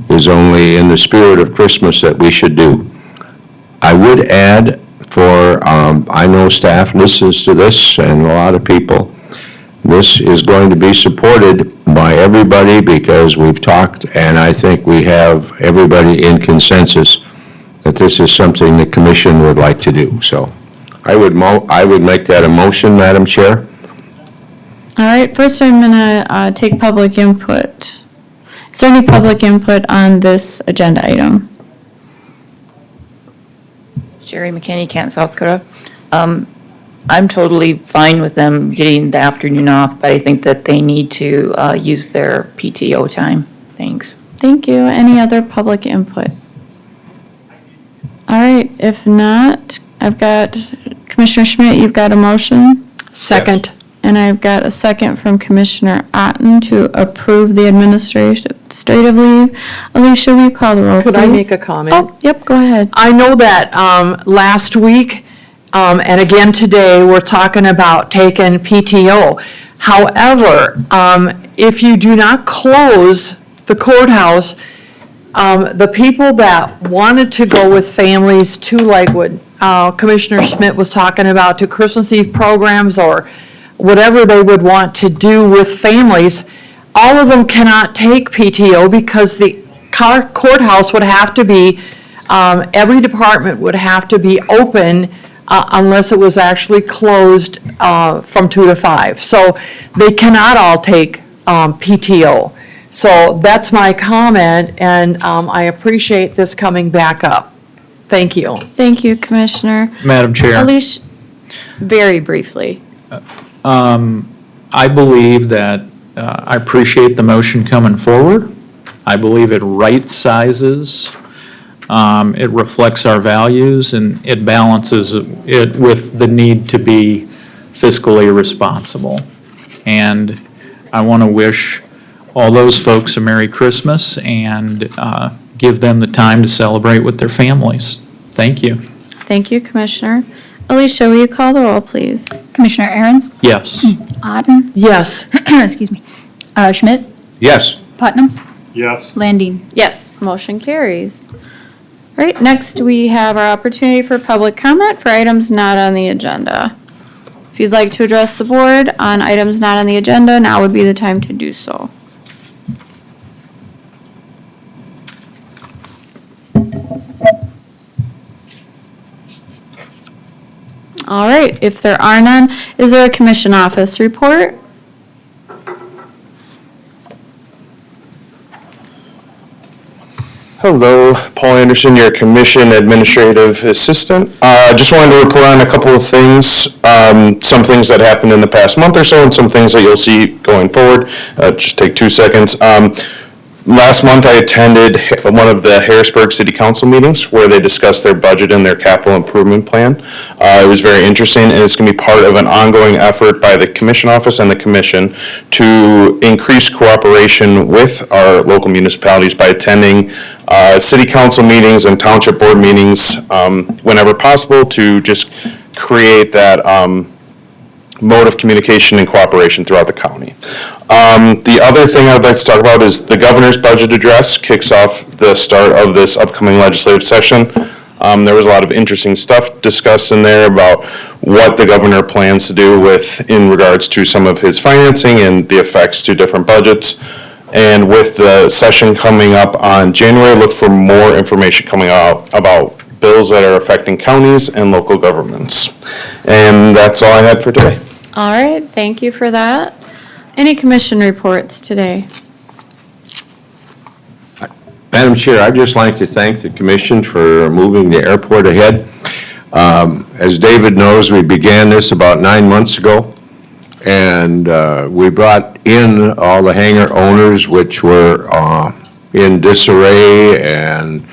is only in the spirit of Christmas that we should do. I would add I know staff listens to this and a lot of people, this is going to be supported by everybody because we've talked, and I think we have everybody in consensus that this is something the commission would like to do. So I would make that a motion, Madam Chair. All right, first I'm gonna take public input. Is there any public input on this agenda item? Sherry McKinney, Canton, South Dakota. I'm totally fine with them getting the afternoon off, but I think that they need to use their PTO time. Thanks. Thank you. Any other public input? All right, if not, I've got Commissioner Schmidt, you've got a motion? Second. And I've got a second from Commissioner Otten to approve the administrative leave. Alicia, will you call the roll, please? Could I make a comment? Oh, yep, go ahead. I know that last week, and again today, we're talking about taking PTO. However, if you do not close the courthouse, the people that wanted to go with families to, like what Commissioner Schmidt was talking about, to Christmas Eve programs or whatever they would want to do with families, all of them cannot take PTO because the courthouse would have to be, every department would have to be open unless it was actually closed from 2 to 5. So they cannot all take PTO. So that's my comment, and I appreciate this coming back up. Thank you. Thank you, Commissioner. Madam Chair. Alicia, very briefly. I believe that, I appreciate the motion coming forward. I believe it right sizes, it reflects our values, and it balances it with the need to be fiscally responsible. And I want to wish all those folks a Merry Christmas and give them the time to celebrate with their families. Thank you. Thank you, Commissioner. Alicia, will you call the roll, please? Commissioner Aaron's? Yes. Otten? Yes. Excuse me. Schmidt? Yes. Putnam? Yes. Landine? Yes, motion carries. All right, next we have our opportunity for public comment for items not on the agenda. If you'd like to address the board on items not on the agenda, now would be the time to do so. All right, if there are none, is there a commission office report? Hello, Paul Anderson, your Commission Administrative Assistant. Just wanted to report on a couple of things, some things that happened in the past month or so and some things that you'll see going forward. Just take 2 seconds. Last month, I attended one of the Harrisburg City Council meetings where they discussed their budget and their capital improvement plan. It was very interesting, and it's going to be part of an ongoing effort by the Commission Office and the Commission to increase cooperation with our local municipalities by attending city council meetings and township board meetings whenever possible to just create that mode of communication and cooperation throughout the county. The other thing I'd like to talk about is the governor's budget address kicks off the start of this upcoming legislative session. There was a lot of interesting stuff discussed in there about what the governor plans to do in regards to some of his financing and the effects to different budgets. And with the session coming up on January, look for more information coming out about bills that are affecting counties and local governments. And that's all I had for today. All right, thank you for that. Any commission reports today? Madam Chair, I'd just like to thank the commission for moving the airport ahead. As David knows, we began this about 9 months ago, and we brought in all the hangar owners, which were in disarray, and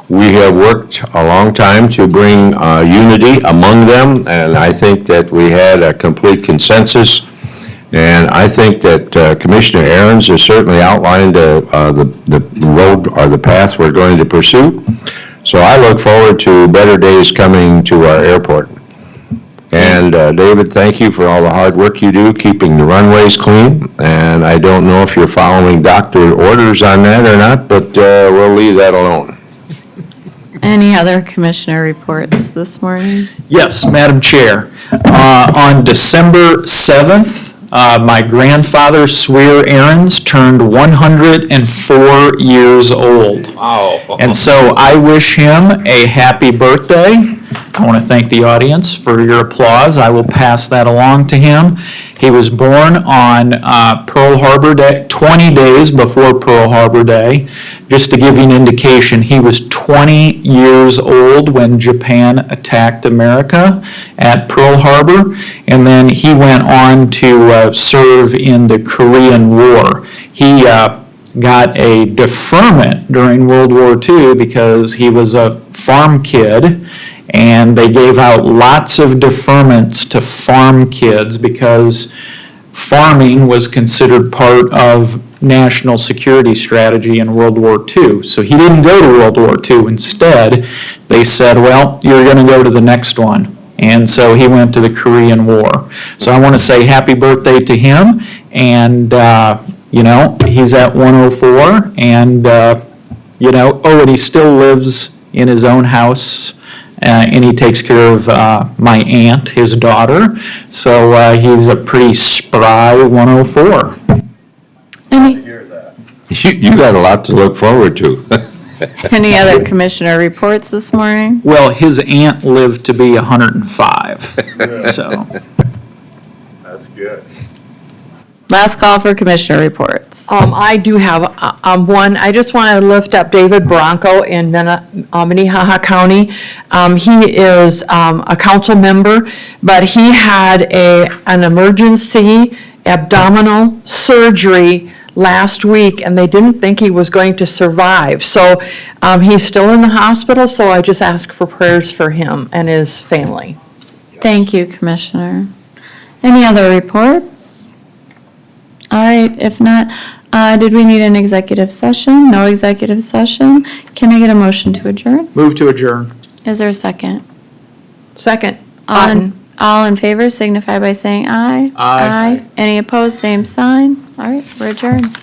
we have worked a long time to bring unity among them, and I think that we had a complete consensus. And I think that Commissioner Aaron's has certainly outlined the road or the path we're going to pursue. So I look forward to better days coming to our airport. And David, thank you for all the hard work you do, keeping the runways clean. And I don't know if you're following doctor orders on that or not, but we'll leave that alone. Any other commissioner reports this morning? Yes, Madam Chair. On December 7th, My grandfather, Swear Aarons, turned 104 years old. Wow. And so I wish him a happy birthday. I want to thank the audience for your applause. I will pass that along to him. He was born on Pearl Harbor Day, 20 days before Pearl Harbor Day. Just to give you an indication, he was 20 years old when Japan attacked America at Pearl Harbor, and then he went on to serve in the Korean War. He got a deferment during World War II because he was a farm kid, and they gave out lots of deferments to farm kids because farming was considered part of national security strategy in World War II. So he didn't go to World War II. Instead, they said, well, you're going to go to the next one. And so he went to the Korean War. So I want to say happy birthday to him. And, he's at 104. And, and he still lives in his own house. And he takes care of my aunt, his daughter. So he's a pretty spry 104. You got a lot to look forward to. Any other commissioner reports this morning? Well, his aunt lived to be 105, so. That's good. Last call for commissioner reports. I do have one. I just want to lift up David Bronco in Minnehaha County. He is a council member, but he had an emergency abdominal surgery last week, and they didn't think he was going to survive. So he's still in the hospital, so I just ask for prayers for him and his family. Thank you, Commissioner. Any other reports? All right, if not, did we need an executive session? No executive session. Can I get a motion to adjourn? Move to adjourn. Is there a second? Second. All in favor signify by saying aye. Aye. Any opposed, same sign. All right, we're adjourned.